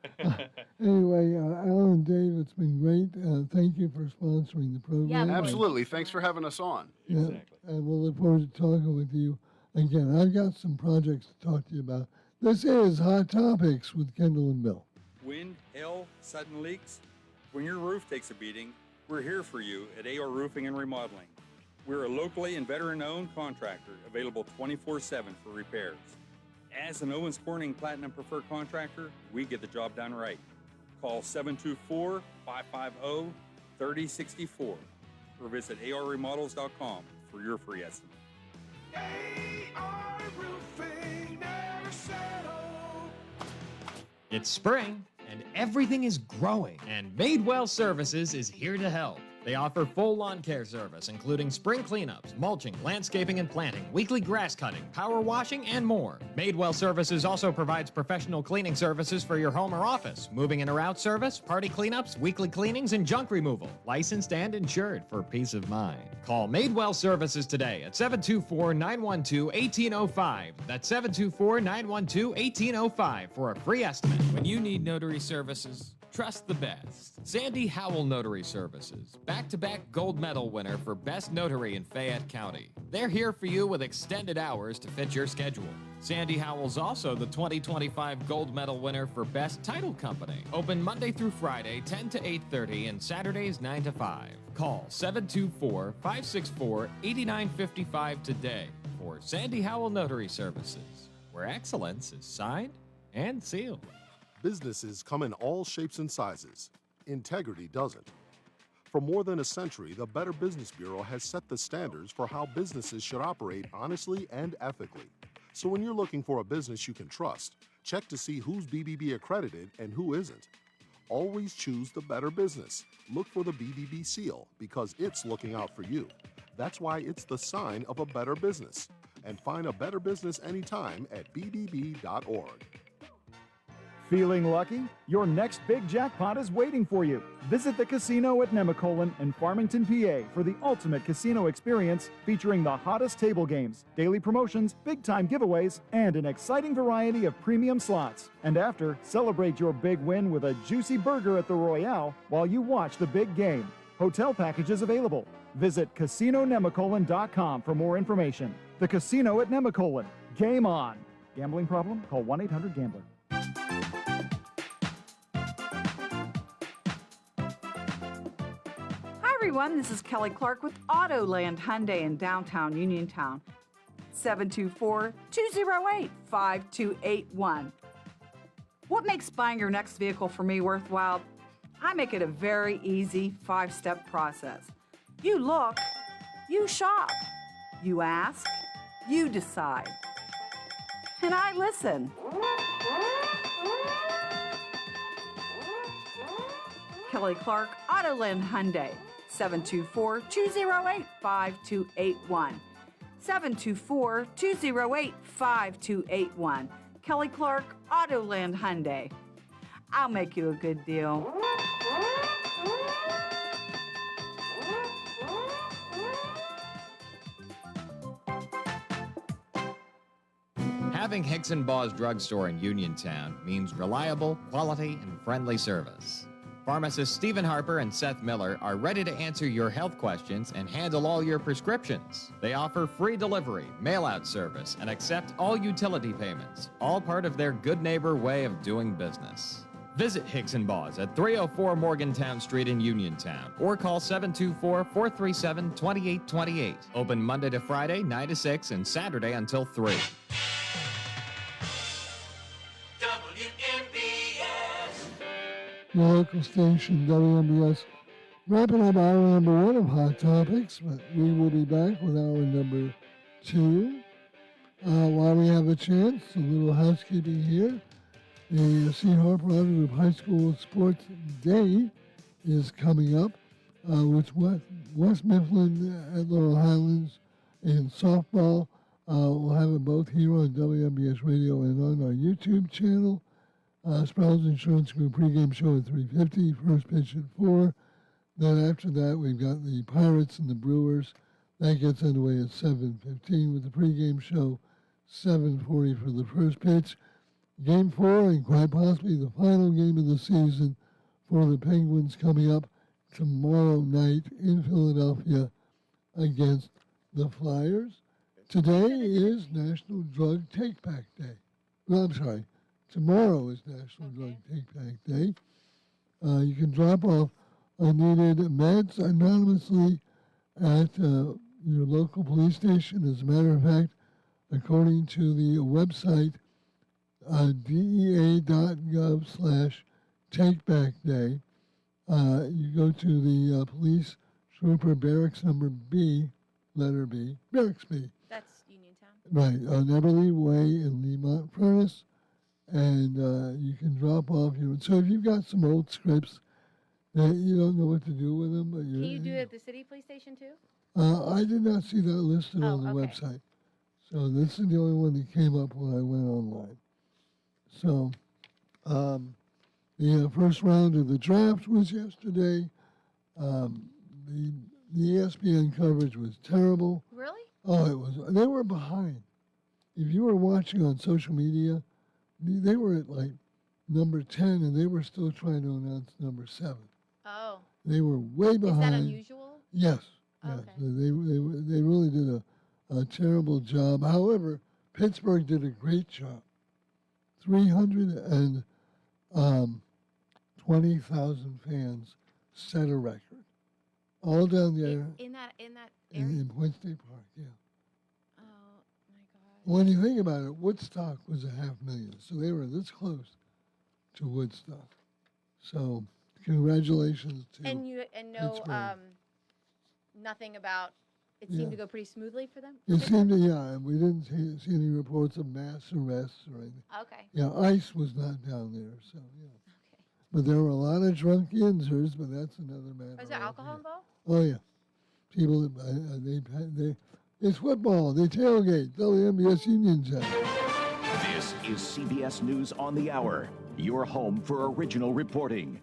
Anyway, Alan and Dave, it's been great. Thank you for sponsoring the program. Absolutely. Thanks for having us on. Yeah, and we'll look forward to talking with you again. I've got some projects to talk to you about. This is Hot Topics with Kendall and Bill. Wind, hail, sudden leaks. When your roof takes a beating, we're here for you at AR Roofing and Remodeling. We're a locally and veteran-owned contractor available 24/7 for repairs. As an Owens Corning Platinum Preferred Contractor, we get the job done right. Call 724-550-3064 or visit arremodels.com for your free estimate. AR Roofing, never settle. It's spring, and everything is growing, and Madewell Services is here to help. They offer full lawn care service, including spring cleanups, mulching, landscaping and planting, weekly grass cutting, power washing, and more. Madewell Services also provides professional cleaning services for your home or office, moving in or out service, party cleanups, weekly cleanings, and junk removal. Licensed and insured for peace of mind. Call Madewell Services today at 724-912-1805. That's 724-912-1805 for a free estimate. When you need notary services, trust the best. Sandy Howell Notary Services, back-to-back gold medal winner for Best Notary in Fayette County. They're here for you with extended hours to fit your schedule. Sandy Howell's also the 2025 gold medal winner for Best Title Company. Open Monday through Friday, 10 to 8:30, and Saturdays, 9 to 5. Call 724-564-8955 today for Sandy Howell Notary Services, where excellence is signed and sealed. Businesses come in all shapes and sizes. Integrity doesn't. For more than a century, the Better Business Bureau has set the standards for how businesses should operate honestly and ethically. So when you're looking for a business you can trust, check to see who's BBB accredited and who isn't. Always choose the Better Business. Look for the BBB seal because it's looking out for you. That's why it's the sign of a better business. And find a better business anytime at bbb.org. Feeling lucky? Your next big jackpot is waiting for you. Visit the casino at Nemacolin in Farmington, PA for the ultimate casino experience featuring the hottest table games, daily promotions, big-time giveaways, and an exciting variety of premium slots. And after, celebrate your big win with a juicy burger at the Royale while you watch the big game. Hotel packages available. Visit CasinoNemacolin.com for more information. The Casino at Nemacolin. Game on. Gambling problem? Call 1-800-GAMBLER. Hi everyone, this is Kelly Clark with Autoland Hyundai in downtown Uniontown. 724-208-5281. What makes buying your next vehicle for me worthwhile? I make it a very easy 5-step process. You look, you shop, you ask, you decide. And I listen. Kelly Clark, Autoland Hyundai, 724-208-5281. 724-208-5281. Kelly Clark, Autoland Hyundai. I'll make you a good deal. Having Hicks & Baugh's Drugstore in Uniontown means reliable, quality, and friendly service. Pharmacists Stephen Harper and Seth Miller are ready to answer your health questions and handle all your prescriptions. They offer free delivery, mail-out service, and accept all utility payments, all part of their good neighbor way of doing business. Visit Hicks & Baugh's at 304 Morgantown Street in Uniontown or call 724-437-2828. Open Monday to Friday, 9 to 6, and Saturday until 3. The local station, WMBS, wrapping up hour number 1 of Hot Topics, but we will be back with hour number too. While we have a chance, a little housekeeping here. The Seahawk Group High School Sports Day is coming up, which West Mifflin at Laurel Highlands in softball. We'll have it both here on WMBS Radio and on our YouTube channel. Sproul's Insurance Group pregame show at 3:50, first pitch at 4. Then after that, we've got the Pirates and the Brewers. That gets underway at 7:15 with the pregame show, 7:40 for the first pitch. Game 4 and quite possibly the final game of the season for the Penguins coming up tomorrow night in Philadelphia against the Flyers. Today is National Drug Take Back Day. Well, I'm sorry. Tomorrow is National Drug Take Back Day. You can drop off unneeded meds anonymously at your local police station. As a matter of fact, according to the website, dea.gov/takebackday, you go to the police trooper barracks number B, letter B, barracks B. That's Uniontown. Right, on Eberly Way in Lemont Furnace, and you can drop off your. So if you've got some old scripts that you don't know what to do with them, but Can you do it at the city police station too? I did not see that listed on the website, so this is the only one that came up when I went online. So, the first round of the draft was yesterday. The ESPN coverage was terrible. Really? Oh, it was. They were behind. If you were watching on social media, they were at like number 10, and they were still trying to announce number 7. Oh. They were way behind. Is that unusual? Yes. Yes. Okay. They really did a terrible job. However, Pittsburgh did a great job. 320,000 fans set a record. All down there. In that area? In Point State Park, yeah. Oh, my God. When you think about it, Woodstock was 500,000, so they were this close to Woodstock. So, congratulations to no, nothing about. It seemed to go pretty smoothly for them. It seemed to, yeah. We didn't see any reports of mass arrests or anything. Okay. Yeah, ICE was not down there, so yeah. Okay. But there were a lot of drunk yinzers, but that's another matter. Was there alcohol involved? Oh yeah, people they it's football. They tailgate. WMBS Uniontown. This is CBS News on the Hour, your home for original reporting.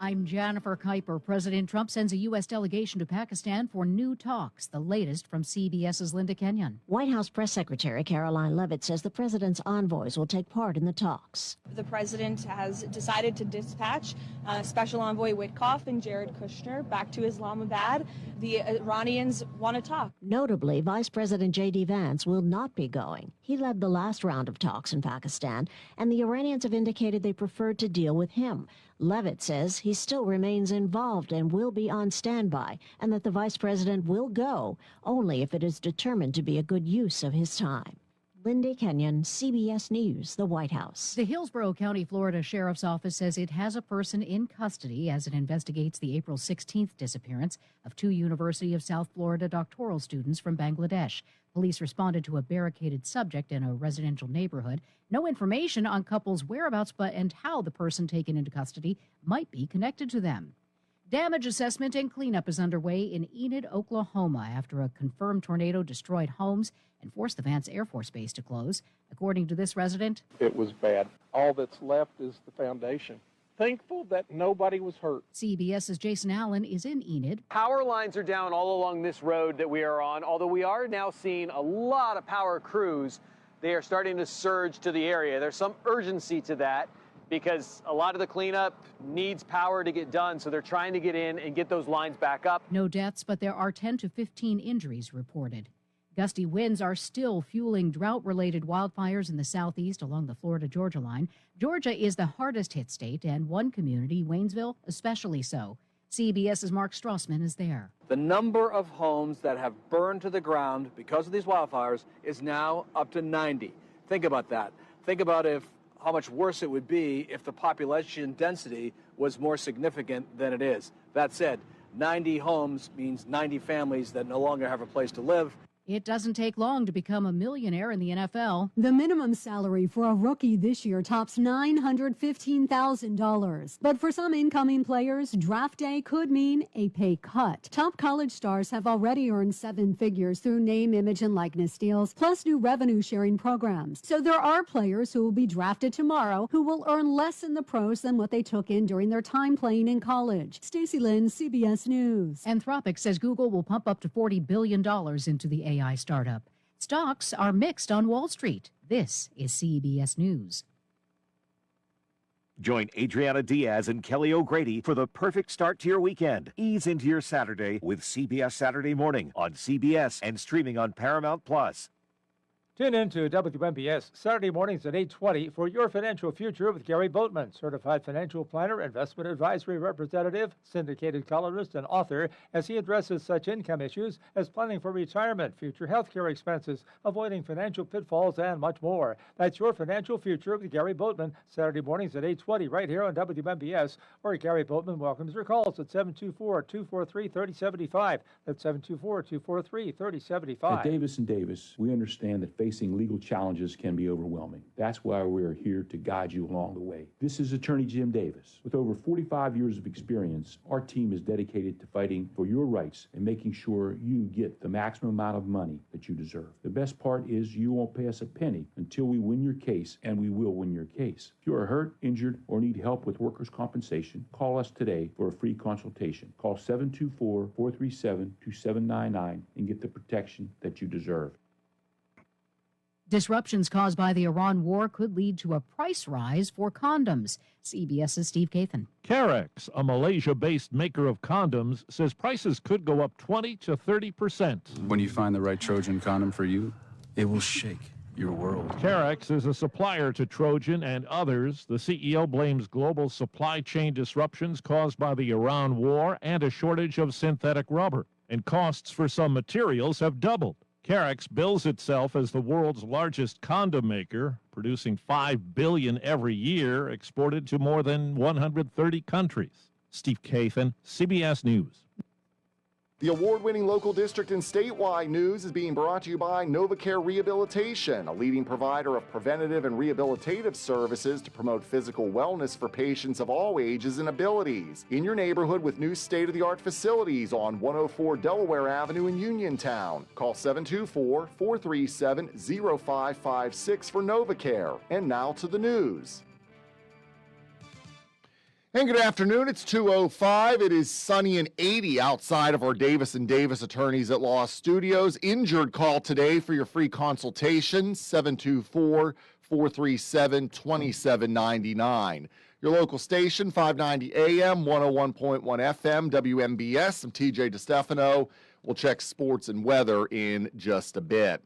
I'm Jennifer Kuiper. President Trump sends a U.S. delegation to Pakistan for new talks, the latest from CBS's Linda Kenyon. White House Press Secretary Caroline Leavitt says the president's envoys will take part in the talks. The president has decided to dispatch Special Envoy Witkoff and Jared Kushner back to Islamabad. The Iranians want to talk. Notably, Vice President J.D. Vance will not be going. He led the last round of talks in Pakistan, and the Iranians have indicated they preferred to deal with him. Leavitt says he still remains involved and will be on standby, and that the vice president will go only if it is determined to be a good use of his time. Linda Kenyon, CBS News, the White House. The Hillsborough County, Florida Sheriff's Office says it has a person in custody as it investigates the April 16th disappearance of 2 University of South Florida doctoral students from Bangladesh. Police responded to a barricaded subject in a residential neighborhood. No information on couples' whereabouts and how the person taken into custody might be connected to them. Damage assessment and cleanup is underway in Enid, Oklahoma, after a confirmed tornado destroyed homes and forced the Vance Air Force Base to close. According to this resident, it was bad. All that's left is the foundation. Thankful that nobody was hurt. CBS's Jason Allen is in Enid. Power lines are down all along this road that we are on, although we are now seeing a lot of power crews. They are starting to surge to the area. There's some urgency to that because a lot of the cleanup needs power to get done, so they're trying to get in and get those lines back up. No deaths, but there are 10 to 15 injuries reported. Gusty winds are still fueling drought-related wildfires in the southeast along the Florida-Georgia line. Georgia is the hardest-hit state, and one community, Waynesville, especially so. CBS's Mark Strassman is there. The number of homes that have burned to the ground because of these wildfires is now up to 90. Think about that. Think about how much worse it would be if the population density was more significant than it is. That said, 90 homes means 90 families that no longer have a place to live. It doesn't take long to become a millionaire in the NFL. The minimum salary for a rookie this year tops $915,000. But for some incoming players, draft day could mean a pay cut. Top college stars have already earned seven figures through name, image, and likeness deals, plus new revenue sharing programs. So there are players who will be drafted tomorrow who will earn less in the pros than what they took in during their time playing in college. Stacey Lynn, CBS News. Anthropic says Google will pump up to $40 billion into the AI startup. Stocks are mixed on Wall Street. This is CBS News. Join Adriana Diaz and Kelly O'Grady for the perfect start to your weekend. Ease into your Saturday with CBS Saturday Morning on CBS and streaming on Paramount Plus. Tune in to WMBS Saturday mornings at 8:20 for Your Financial Future with Gary Boatman, certified financial planner, investment advisory representative, syndicated columnist, and author, as he addresses such income issues as planning for retirement, future health care expenses, avoiding financial pitfalls, and much more. That's Your Financial Future with Gary Boatman, Saturday mornings at 8:20 right here on WMBS, where Gary Boatman welcomes your calls at 724-243-3075. That's 724-243-3075. At Davis & Davis, we understand that facing legal challenges can be overwhelming. That's why we're here to guide you along the way. This is Attorney Jim Davis. With over 45 years of experience, our team is dedicated to fighting for your rights and making sure you get the maximum amount of money that you deserve. The best part is you won't pay us a penny until we win your case, and we will win your case. If you are hurt, injured, or need help with workers' compensation, call us today for a free consultation. Call 724-437-2799 and get the protection that you deserve. Disruptions caused by the Iran war could lead to a price rise for condoms. CBS's Steve Kathan. Carex, a Malaysia-based maker of condoms, says prices could go up 20 to 30%. When you find the right Trojan condom for you, it will shake your world. Carex is a supplier to Trojan and others. The CEO blames global supply chain disruptions caused by the Iran war and a shortage of synthetic rubber. And costs for some materials have doubled. Carex bills itself as the world's largest condom maker, producing 5 billion every year, exported to more than 130 countries. Steve Kathan, CBS News. The award-winning local district and statewide news is being brought to you by NovaCare Rehabilitation, a leading provider of preventative and rehabilitative services to promote physical wellness for patients of all ages and abilities. In your neighborhood with new state-of-the-art facilities on 104 Delaware Avenue in Uniontown. Call 724-437-0556 for NovaCare. And now to the news. And good afternoon, it's 2:05. It is sunny and 80 outside of our Davis & Davis Attorneys at Law Studios. Injured call today for your free consultation, 724-437-2799. Your local station, 590 AM, 101.1 FM, WMBS. I'm TJ DeStefano. We'll check sports and weather in just a bit.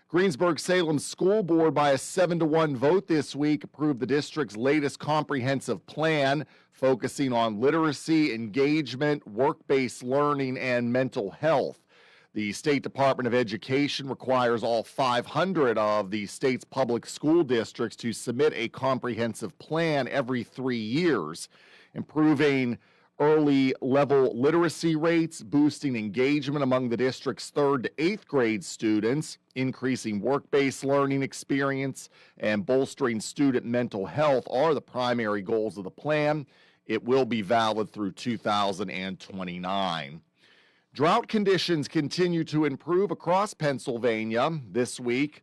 Greensburg-Salem School Board, by a 7-1 vote this week, approved the district's latest comprehensive plan, focusing on literacy, engagement, work-based learning, and mental health. The State Department of Education requires all 500 of the state's public school districts to submit a comprehensive plan every 3 years, improving early level literacy rates, boosting engagement among the district's 3rd to 8th grade students, increasing work-based learning experience, and bolstering student mental health are the primary goals of the plan. It will be valid through 2029. Drought conditions continue to improve across Pennsylvania this week.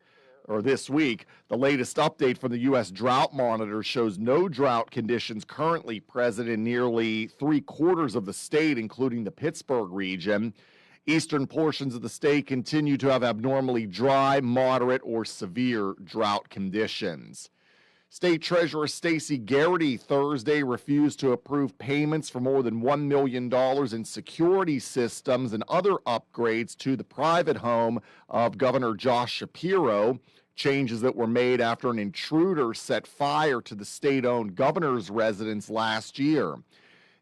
The latest update from the U.S. Drought Monitor shows no drought conditions currently present in nearly 3/4 of the state, including the Pittsburgh region. Eastern portions of the state continue to have abnormally dry, moderate, or severe drought conditions. State Treasurer Stacey Garrity Thursday refused to approve payments for more than $1 million in security systems and other upgrades to the private home of Governor Josh Shapiro, changes that were made after an intruder set fire to the state-owned governor's residence last year.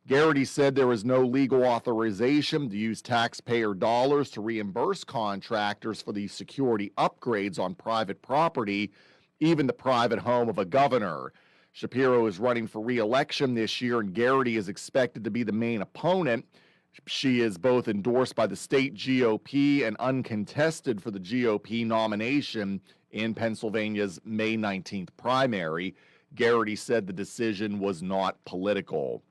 Garrity said there was no legal authorization to use taxpayer dollars to reimburse contractors for the security upgrades on private property, even the private home of a governor. Shapiro is running for re-election this year, and Garrity is expected to be the main opponent. She is both endorsed by the state GOP and uncontested for the GOP nomination in Pennsylvania's May 19th primary. Garrity said the decision was not political.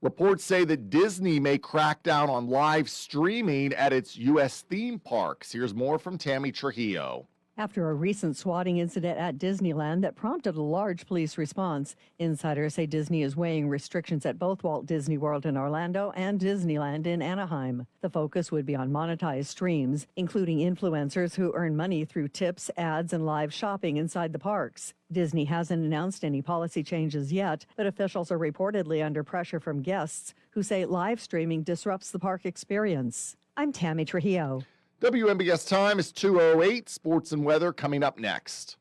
Reports say that Disney may crack down on live streaming at its U.S. theme parks. Here's more from Tammy Trujillo. After a recent swatting incident at Disneyland that prompted a large police response, insiders say Disney is weighing restrictions at both Walt Disney World in Orlando and Disneyland in Anaheim. The focus would be on monetized streams, including influencers who earn money through tips, ads, and live shopping inside the parks. Disney hasn't announced any policy changes yet, but officials are reportedly under pressure from guests who say live streaming disrupts the park experience. I'm Tammy Trujillo. WMBS time is 2:08. Sports and weather coming up next.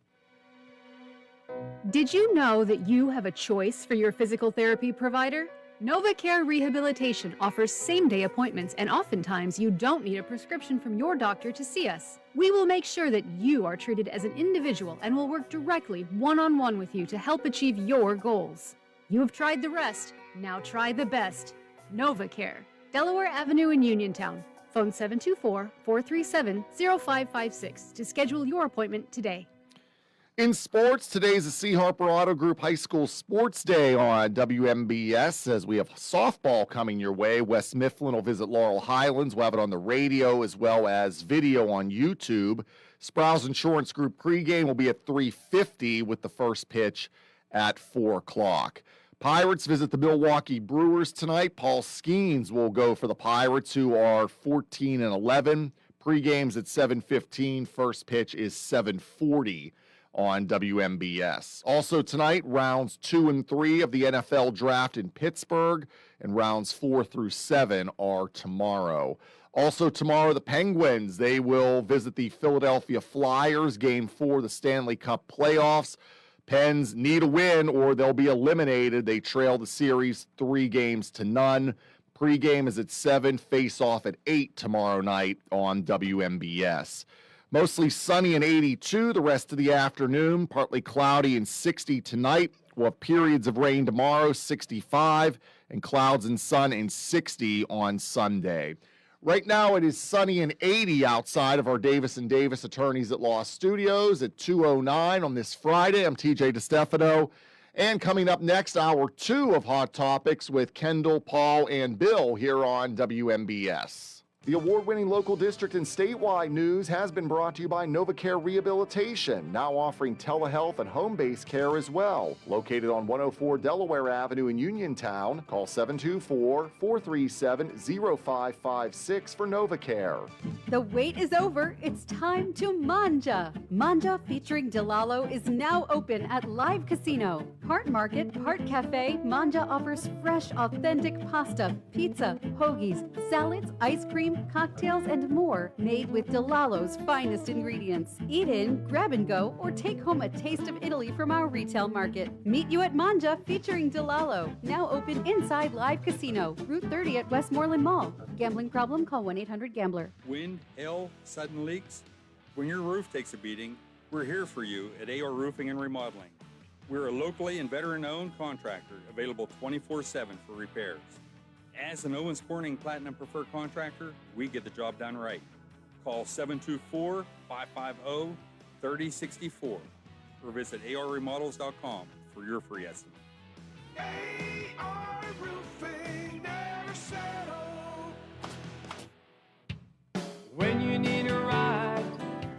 Did you know that you have a choice for your physical therapy provider? NovaCare Rehabilitation offers same-day appointments, and oftentimes you don't need a prescription from your doctor to see us. We will make sure that you are treated as an individual and will work directly one-on-one with you to help achieve your goals. You have tried the rest, now try the best. NovaCare, Delaware Avenue in Uniontown. Phone 724-437-0556 to schedule your appointment today. In sports, today is the C. Harper Auto Group High School Sports Day on WMBS. As we have softball coming your way, West Mifflin will visit Laurel Highlands. We'll have it on the radio as well as video on YouTube. Sprouse Insurance Group pregame will be at 3:50 with the first pitch at 4 o'clock. Pirates visit the Milwaukee Brewers tonight. Paul Skeens will go for the Pirates, who are 14-11. Pregame's at 7:15. First pitch is 7:40 on WMBS. Also tonight, rounds 2 and 3 of the NFL draft in Pittsburgh, and rounds 4 through 7 are tomorrow. Also tomorrow, the Penguins, they will visit the Philadelphia Flyers, Game 4 of the Stanley Cup playoffs. Pens need a win or they'll be eliminated. They trail the series 3-0. Pre-game is at 7, face-off at 8 tomorrow night on WMBS. Mostly sunny and 82 the rest of the afternoon. Partly cloudy and 60 tonight. We'll have periods of rain tomorrow, 65, and clouds and sun and 60 on Sunday. Right now, it is sunny and 80 outside of our Davis & Davis Attorneys at Law Studios at 2:09 on this Friday. I'm TJ DeStefano. And coming up next, hour 2 of Hot Topics with Kendall, Paul, and Bill here on WMBS. The award-winning local district and statewide news has been brought to you by NovaCare Rehabilitation, now offering telehealth and home-based care as well. Located on 104 Delaware Avenue in Uniontown, call 724-437-0556 for NovaCare. The wait is over. It's time to Manja. Manja featuring Delalo is now open at Live Casino. Part market, part cafe, Manja offers fresh, authentic pasta, pizza, hoagies, salads, ice cream, cocktails, and more made with Delalo's finest ingredients. Eat in, grab and go, or take home a taste of Italy from our retail market. Meet you at Manja featuring Delalo. Now open inside Live Casino, Route 30 at Westmoreland Mall. Gambling problem? Call 1-800-GAMBLER. Wind, hail, sudden leaks? When your roof takes a beating, we're here for you at AR Roofing and Remodeling. We're a locally and veteran-owned contractor available 24/7 for repairs. As an Owens Corning Platinum Preferred Contractor, we get the job done right. Call 724-550-3064 or visit arremodels.com for your free estimate. AR Roofing, never settle. When you need a ride,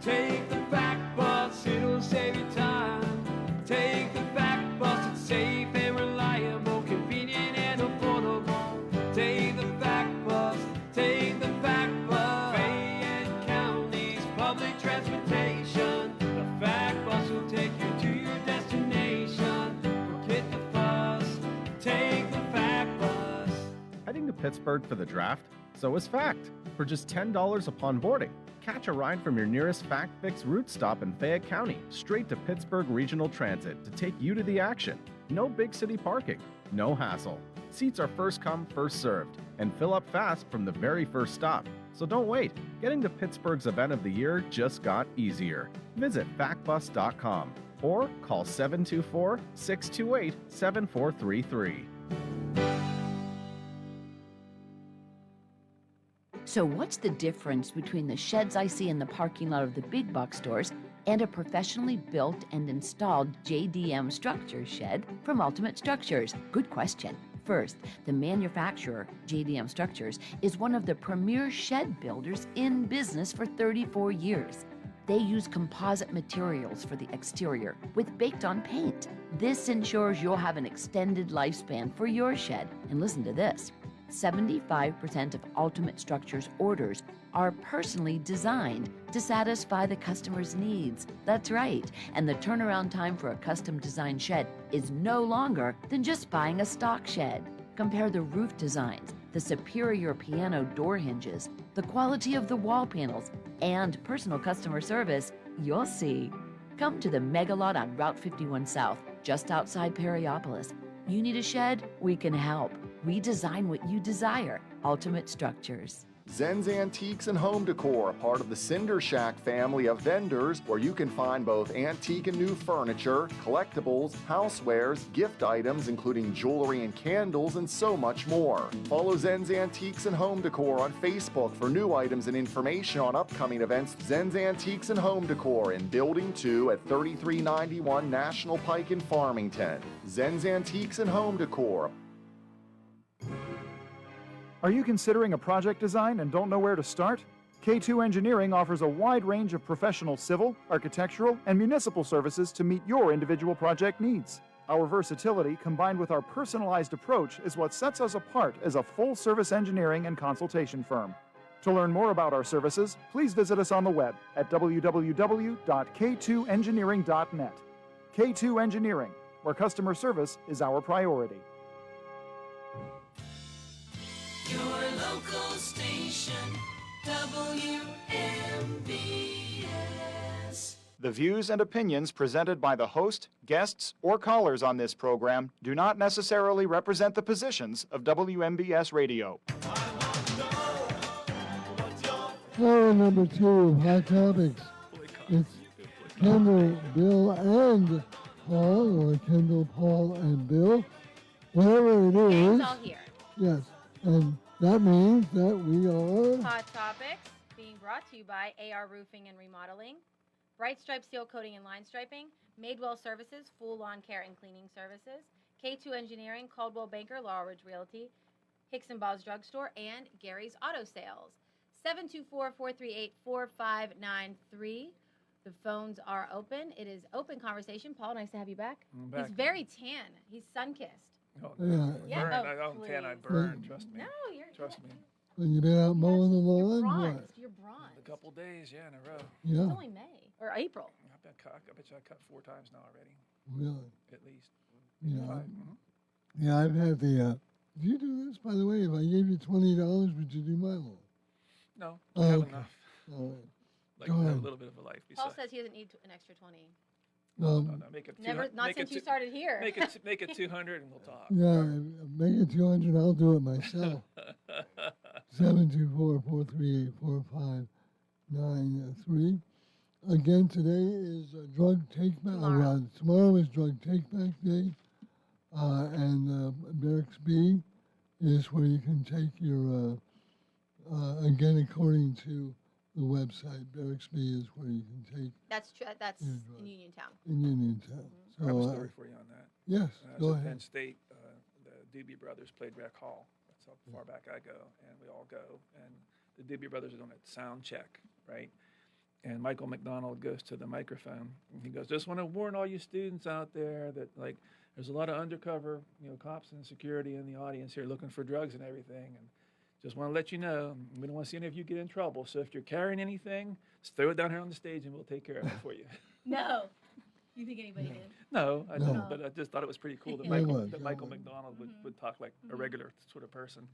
take the back bus, it'll save you time. Take the back bus, it's safe and reliable, convenient and affordable. Take the back bus, take the back bus. Fayette County's public transportation. The back bus will take you to your destination. Forget the bus, take the back bus. Heading to Pittsburgh for the draft? So is Fact. For just $10 upon boarding, catch a ride from your nearest Fact Fix route stop in Fayette County, straight to Pittsburgh Regional Transit to take you to the action. No big city parking, no hassle. Seats are first come, first served, and fill up fast from the very first stop. So don't wait. Getting to Pittsburgh's event of the year just got easier. Visit factbus.com or call 724-628-7433. So what's the difference between the sheds I see in the parking lot of the big box stores and a professionally built and installed JDM Structures shed from Ultimate Structures? Good question. First, the manufacturer, JDM Structures, is one of the premier shed builders in business for 34 years. They use composite materials for the exterior with baked-on paint. This ensures you'll have an extended lifespan for your shed. And listen to this. 75% of Ultimate Structures orders are personally designed to satisfy the customer's needs. That's right. And the turnaround time for a custom designed shed is no longer than just buying a stock shed. Compare the roof designs, the superior piano door hinges, the quality of the wall panels, and personal customer service. You'll see. Come to the Mega Lot on Route 51 South, just outside Perryopolis. You need a shed? We can help. We design what you desire. Ultimate Structures. Zen's Antiques and Home Decor, part of the Cinder Shack family of vendors, where you can find both antique and new furniture, collectibles, housewares, gift items, including jewelry and candles, and so much more. Follow Zen's Antiques and Home Decor on Facebook for new items and information on upcoming events. Zen's Antiques and Home Decor in Building 2 at 3391 National Pike in Farmington. Zen's Antiques and Home Decor. Are you considering a project design and don't know where to start? K2 Engineering offers a wide range of professional civil, architectural, and municipal services to meet your individual project needs. Our versatility, combined with our personalized approach, is what sets us apart as a full-service engineering and consultation firm. To learn more about our services, please visit us on the web at www.k2engineering.net. K2 Engineering, where customer service is our priority. Your local station, WMBS. The views and opinions presented by the host, guests, or callers on this program do not necessarily represent the positions of WMBS Radio. Hour number 2 of Hot Topics. It's Kendall, Bill, and Paul, or Kendall, Paul, and Bill. Whatever it is. It's all here. Yes. And that means that we are Hot Topics, being brought to you by AR Roofing and Remodeling, Bright Stripe Seal Coating and Line Striping, Madewell Services, Full Lawn Care and Cleaning Services, K2 Engineering, Caldwell Banker, Laurel Ridge Realty, Hicks and Bob's Drugstore, and Gary's Auto Sales. 724-438-4593. The phones are open. It is open conversation. Paul, nice to have you back. I'm back. He's very tan. He's sun-kissed. Oh, Yeah. burn. Oh, I don't tan, I please. burn. Trust me. No, you're Trust me. when you've been out mowing the lawn. bronzed. What? You're bronzed. A couple days, yeah, in a row. Yeah. It's only May or April. I bet you I cut 4 times now already. Really? At least. Yeah. 5. Yeah, I've had the. Do you do this, by the way? If I gave you $20, would you do my lawn? No, Oh, I have okay. enough. All right. Like Go I have ahead. a little bit of a life Paul besides. says he doesn't need an extra 20. No, make it Never, 200 not make since it you two- started here. Make it 200 and we'll talk. Yeah, make it 200. I'll do it myself. 724-438-4593. Again, today is Drug Take Back. Tomorrow is Drug Take Back Day, and Barracks B is where you can take your. Again, according to the website, Barracks B is where you can take That's true. That's Yeah, in Uniontown. in Uniontown. I have a So, story for you on that. yes, I go was at ahead. Penn State. The Doobie Brothers played Rec Hall. That's how far back I go, and we all go. And the Doobie Brothers are doing a sound check, right? And Michael McDonald goes to the microphone, and he goes, "Just want to warn all you students out there that like there's a lot of undercover, cops and security in the audience here looking for drugs and everything, and just want to let you know we don't want to see any of you get in trouble. So if you're carrying anything, just throw it down here on the stage, and we'll take care of it for you." No. You think anybody did? No, I No. don't. But I just thought it was pretty cool that It Michael, was, that it Michael was. McDonald would talk like a regular sort of person.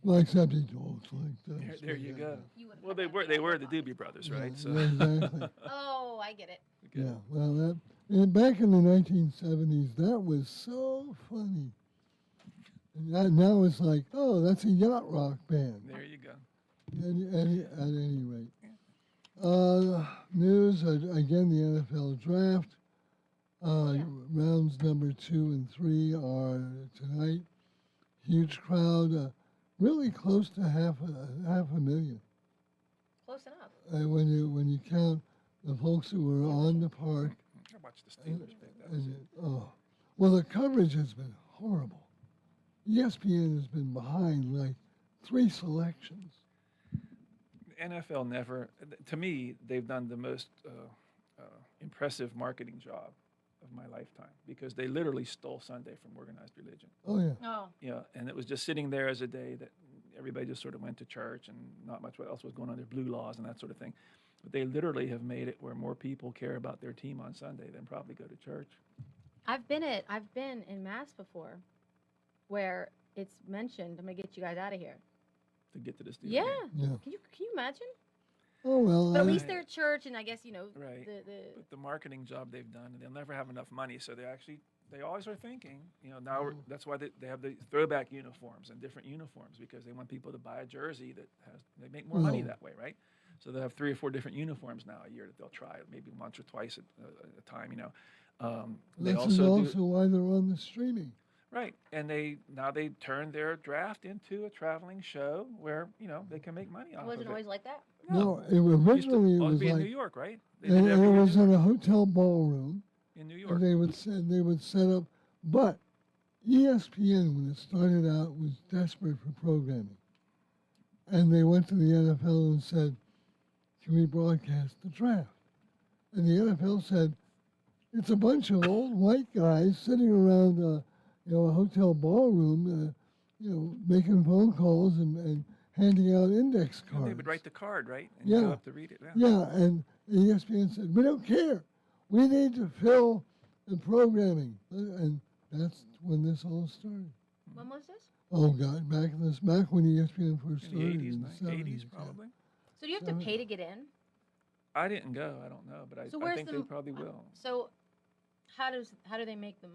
Well, except he talks like this. There you go. You would've Well, they were the Doobie Brothers, right? So Yeah, exactly. Oh, I get it. Yeah, well, back in the 1970s, that was so funny. And now it's like, oh, that's a yacht rock band. There you go. At any rate. News, again, the NFL draft. Rounds number 2 and 3 are tonight. Huge crowd. really close to half a million. Close enough. When you count the folks who were on the park. I watched the Steelers pick. That was it. Well, the coverage has been horrible. ESPN has been behind like 3 selections. NFL never, to me, they've done the most impressive marketing job of my lifetime because they literally stole Sunday from organized religion. Oh, yeah. Oh. Yeah, and it was just sitting there as a day that everybody just sort of went to church and not much else was going on, their blue laws and that sort of thing. But they literally have made it where more people care about their team on Sunday than probably go to church. I've been in Mass before where it's mentioned, I'm going to get you guys out of here. To get to this Yeah. Yeah. Can you imagine? Oh, well. But at least they're at church, and I guess, Right. the But the marketing job they've done, and they'll never have enough money, so they always are thinking, now that's why they have the throwback uniforms and different uniforms because they want people to buy a jersey they make more money that way, right? So they have 3 or 4 different uniforms now a year that they'll try, maybe once or twice at a time, They That's also why they're on the streaming. Right, and they turn their draft into a traveling show where they can make money off wasn't of it. always like that. No, originally it was be like in New York, right? They and did it every was year in a hotel ballroom. in New York. And they would set up, but ESPN when it started out was desperate for programming, and they went to the NFL and said, "Can we broadcast the draft?" And the NFL said, "It's a bunch of old white guys sitting around a hotel ballroom, making phone calls and handing out index And cards." they would write the card, right? And Yeah. go up to read it. Yeah, and ESPN said, "We don't care. We need to fill the programming." And that's when this all started. When was this? Oh, God, back when ESPN first In the started. 80s, in the 80s 70s, probably. So do you have to pay to get in? I didn't go. I don't know, but I where's think they probably will. So how do they make the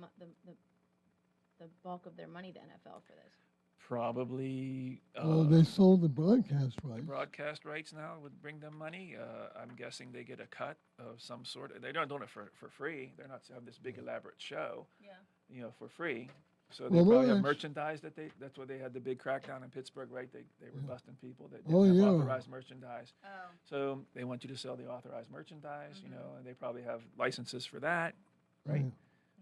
bulk of their money, the NFL, for this? Probably. Well, they sold the broadcast The rights. broadcast rights now would bring them money. I'm guessing they get a cut of some sort. They're not doing it for free. They're not having this big elaborate show. Yeah. For free. So they Well, probably well, have that's- merchandise that's why they had the big crackdown in Pittsburgh, right? They were busting people that Oh, didn't have yeah. authorized merchandise. Oh. So they want you to sell the authorized merchandise, and they probably have licenses for that, right? Yeah.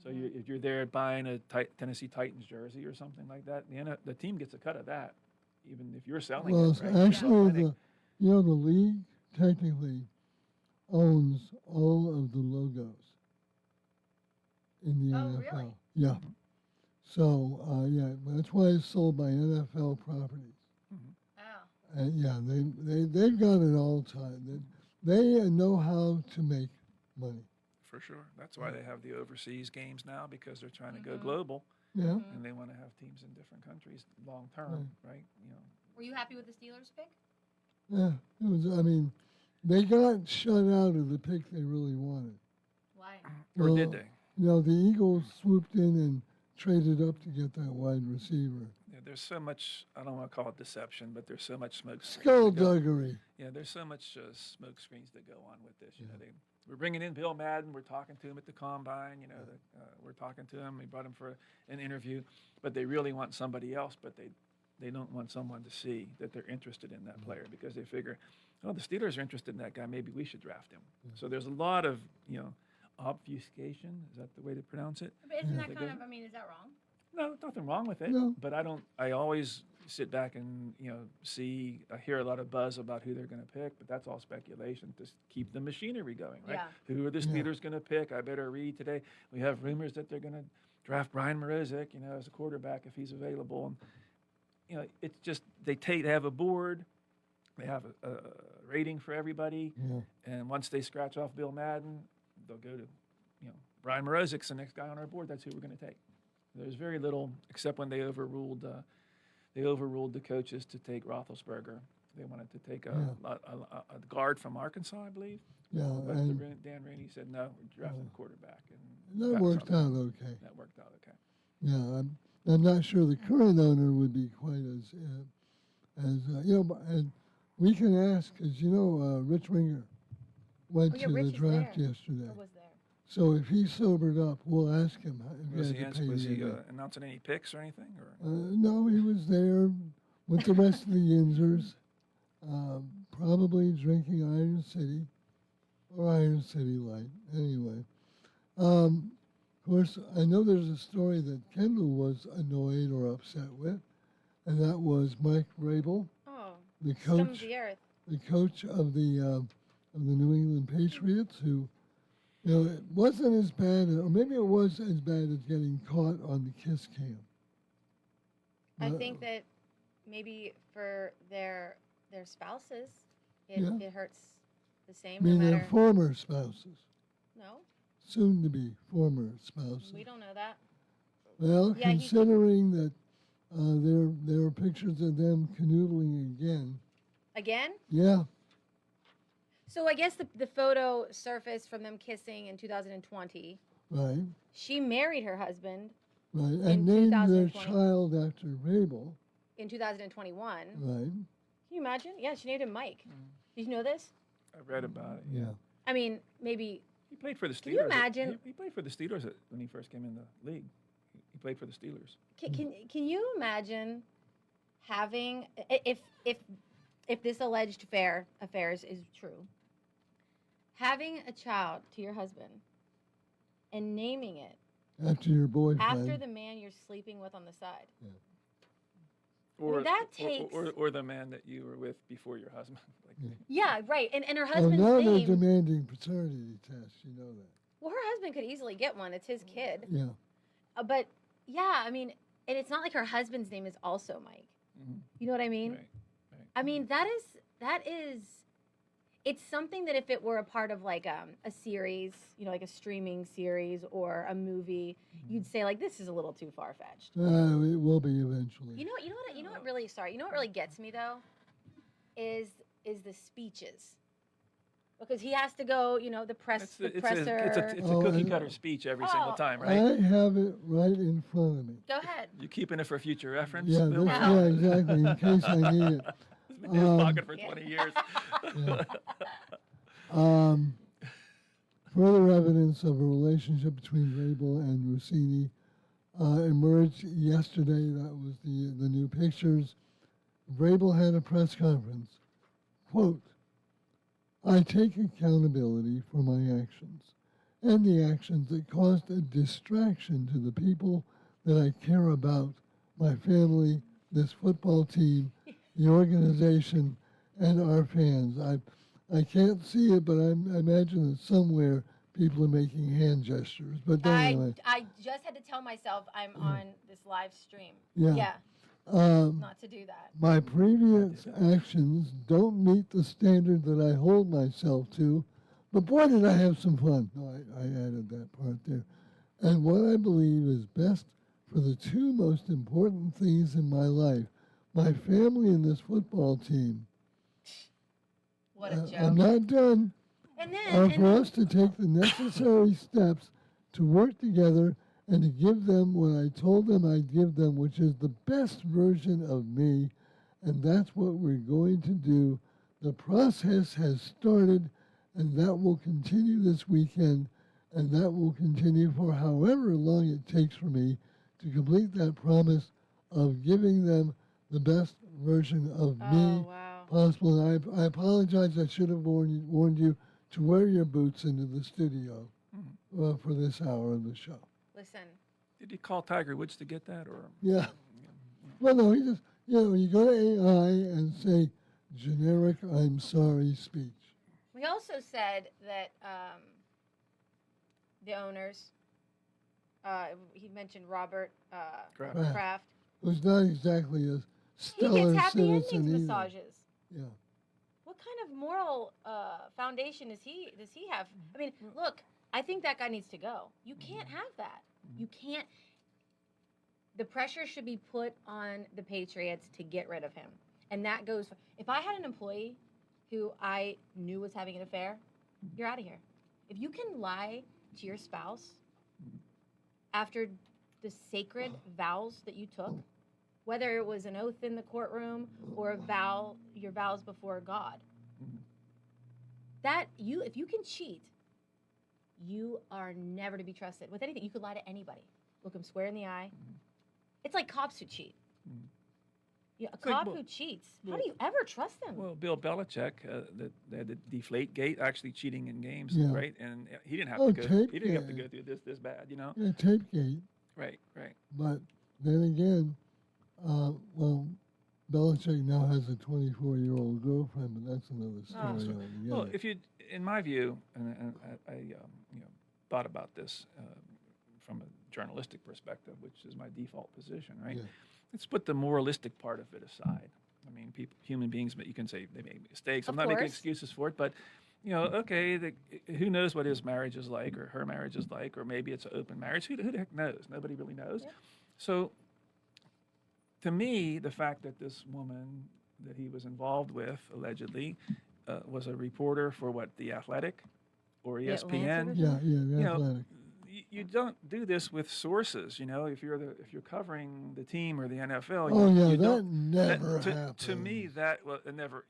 So if you're there buying a Tennessee Titans jersey or something like that, the team gets a cut of that, even if you're selling Well, it. it's Right? actually the league technically owns all of the logos in the Oh, NFL. really? Yeah. So that's why it's sold by NFL properties. Oh. And they've got it all time. They know how to make money. For sure. That's why they have the overseas games now because they're trying to go Mm-hmm. global. Yeah. And they want to have teams in different countries long term, right? Were you happy with the Steelers pick? Yeah, it was. I mean, they got shut out of the pick they really wanted. Why? Or Well, did they? The Eagles swooped in and traded up to get that wide receiver. Yeah, there's so much, I don't want to call it deception, but there's so much smoke. Skullduggery. Yeah, there's so much smoke screens that go on with this. We're bringing in Bill Madden. We're talking to him at the combine. We're talking to him. We brought him for an interview, but they really want somebody else. But they don't want someone to see that they're interested in that player because they figure, oh, the Steelers are interested in that guy. Maybe we should draft him. So there's a lot of obfuscation. Is that the way to pronounce it? But isn't that That kind goes- of, is that wrong? No, nothing wrong with it. No. But I always sit back and, I hear a lot of buzz about who they're going to pick, but that's all speculation to keep the machinery going, right? Yeah. Who are the Yeah. Steelers going to pick? I better read today. We have rumors that they're going to draft Brian Morozic, as a quarterback if he's available. And, it's just, they have a board. They have a rating for everybody. Yeah. And once they scratch off Bill Madden, they'll go to, Brian Morozic's the next guy on our board. That's who we're going to take. There's very little, except when they overruled the coaches to take Roethlisberger. They wanted to take a guard from Arkansas, I believe. Yeah, But and Dan Rainey said no, we're drafting a quarterback, and that worked out okay. That worked out okay. Yeah, I'm not sure the current owner would be quite as and we can ask because Rich Ringer went to Rich the is draft there. yesterday. Or was there? So if he's sobered up, we'll ask him. If Was he he, had to pay was the he event. announcing any picks or anything? Or No, he was there with the rest of the Yinzers, probably drinking Iron City or Iron City Light. Anyway, of course, I know there's a story that Kendall was annoyed or upset with, and that was Mike Rabel, the Scum of coach, the earth. the coach of the New England Patriots, who, you know, it wasn't as bad, or maybe it was as bad as getting caught on the kiss cam. I think that maybe for their spouses, it, Yeah. it hurts the I same. mean, no they're matter. former spouses, No, soon to be former spouses. we don't know that. Well, Yeah, considering that there are pictures of them canoodling again. Again? Yeah, So I guess the photo surfaced from them kissing in 2020. right, She married her husband right. In And named their 2020. child after Rabel, in 2021. right? Can you imagine? Yeah, she named him Mike. Did you know this? I read about it. Yeah. I mean, maybe. He played for the Steelers. Can you imagine? He played for the Steelers when he first came in the league. He played for the Steelers. Can you imagine having if this alleged affair is true, having a child to your husband and naming it After your boyfriend. after the man you're sleeping with on the side? Yeah. Or that takes- or the man that you were with before your husband. Like, Yeah, right. And her Oh, husband's now they're name. demanding paternity tests. You know that. Well, her husband could easily get one. It's his kid. Yeah. But yeah, I mean, and it's not like her husband's name is also Mike. You know what I mean? I mean, that is, it's something that if it were a part of like a series, you know, like a streaming series or a movie, you'd say like, this is a little too far fetched. It will be eventually. You know what really, sorry, you know what really gets me though, is the speeches. Because he has to go, you know, the presser. It's a cookie cutter speech every single time, right? I have it right in front of me. Go ahead. You keeping it for future reference? Yeah, Bill? yeah, exactly. In case I need it. It's been in his pocket for 20 years. Further evidence of a relationship between Rabel and Rossini emerged yesterday. That was the new pictures. Rabel had a press conference. Quote, I take accountability for my actions and the actions that caused a distraction to the people that I care about, my family, this football team, the organization, and our fans. I can't see it, but I imagine that somewhere people are making hand gestures. But anyway. I just had to tell myself I'm on this live stream. Yeah. Not to do that. My previous actions don't meet the standard that I hold myself to, but boy, did I have some fun. No, I added that part there. And what I believe is best for the two most important things in my life, my family and this football team. What a joke. I'm not done. And For us to take the necessary steps to work together and to give them what I told them I'd give them, which is the best version of me, and that's what we're going to do. The process has started, and that will continue this weekend, and that will continue for however long it takes for me to complete that promise of giving them the best version of me possible. And I apologize, I should have warned you to wear your boots into the studio for this hour of the show. Listen. Did you call Tiger Woods to get that, or? Yeah. Well, no, he just, you go to AI and say generic "I'm sorry" speech. We also said that the owners, he mentioned Robert Kraft. Who's not exactly a He stellar gets happy citizen endings either. massages. Yeah. What kind of moral foundation does he have? I mean, look, I think that guy needs to go. You can't have that. You can't. The pressure should be put on the Patriots to get rid of him. And that goes, if I had an employee who I knew was having an affair, you're out of here. If you can lie to your spouse after the sacred vows that you took, whether it was an oath in the courtroom or your vows before God, if you can cheat, you are never to be trusted with anything. You could lie to anybody. Look them square in the eye. It's like cops who cheat. Yeah, a It's like, cop well- who cheats. How well- do you ever trust them? Well, Bill Belichick, the Deflate Gate, actually cheating in games, Yeah. right? And he didn't have Oh, to go. tape He didn't have to gate. go through this bad, you know. Yeah, Tapegate. Right, right. But then again, well, Belichick now has a 24-year-old girlfriend, but that's another story altogether. Well, if you, in my view, and I thought about this from a journalistic perspective, which is my default position, right? Yeah. Let's put the moralistic part of it aside. I mean, human beings, you can say they make mistakes. I'm Of not making course. excuses for it, but okay, who knows what his marriage is like or her marriage is like, or maybe it's an open marriage. Who the heck knows? Nobody really knows. So, to me, the fact that this woman that he was involved with, allegedly, was a reporter for what, The Athletic or The ESPN? Atlanta Yeah, The You know, Athletic. you don't do this with sources, if you're covering the team or the NFL. Oh, yeah, you that don't, never to happens. me, it never,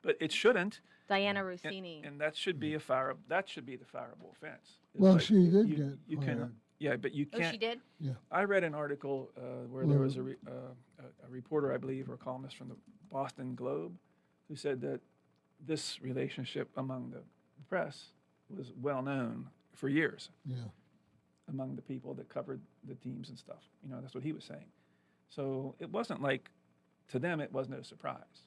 but it shouldn't. Diana Rossini. And that should be the fireable offense. It's Well, like, she did you get can, fired. yeah, but you Oh, can't. she did? Yeah. I read an article where there was a reporter, I believe, or a columnist from the Boston Globe, who said that this relationship among the press was well known for years Yeah. among the people that covered the teams and stuff. That's what he was saying. So it wasn't like, to them, it was no surprise,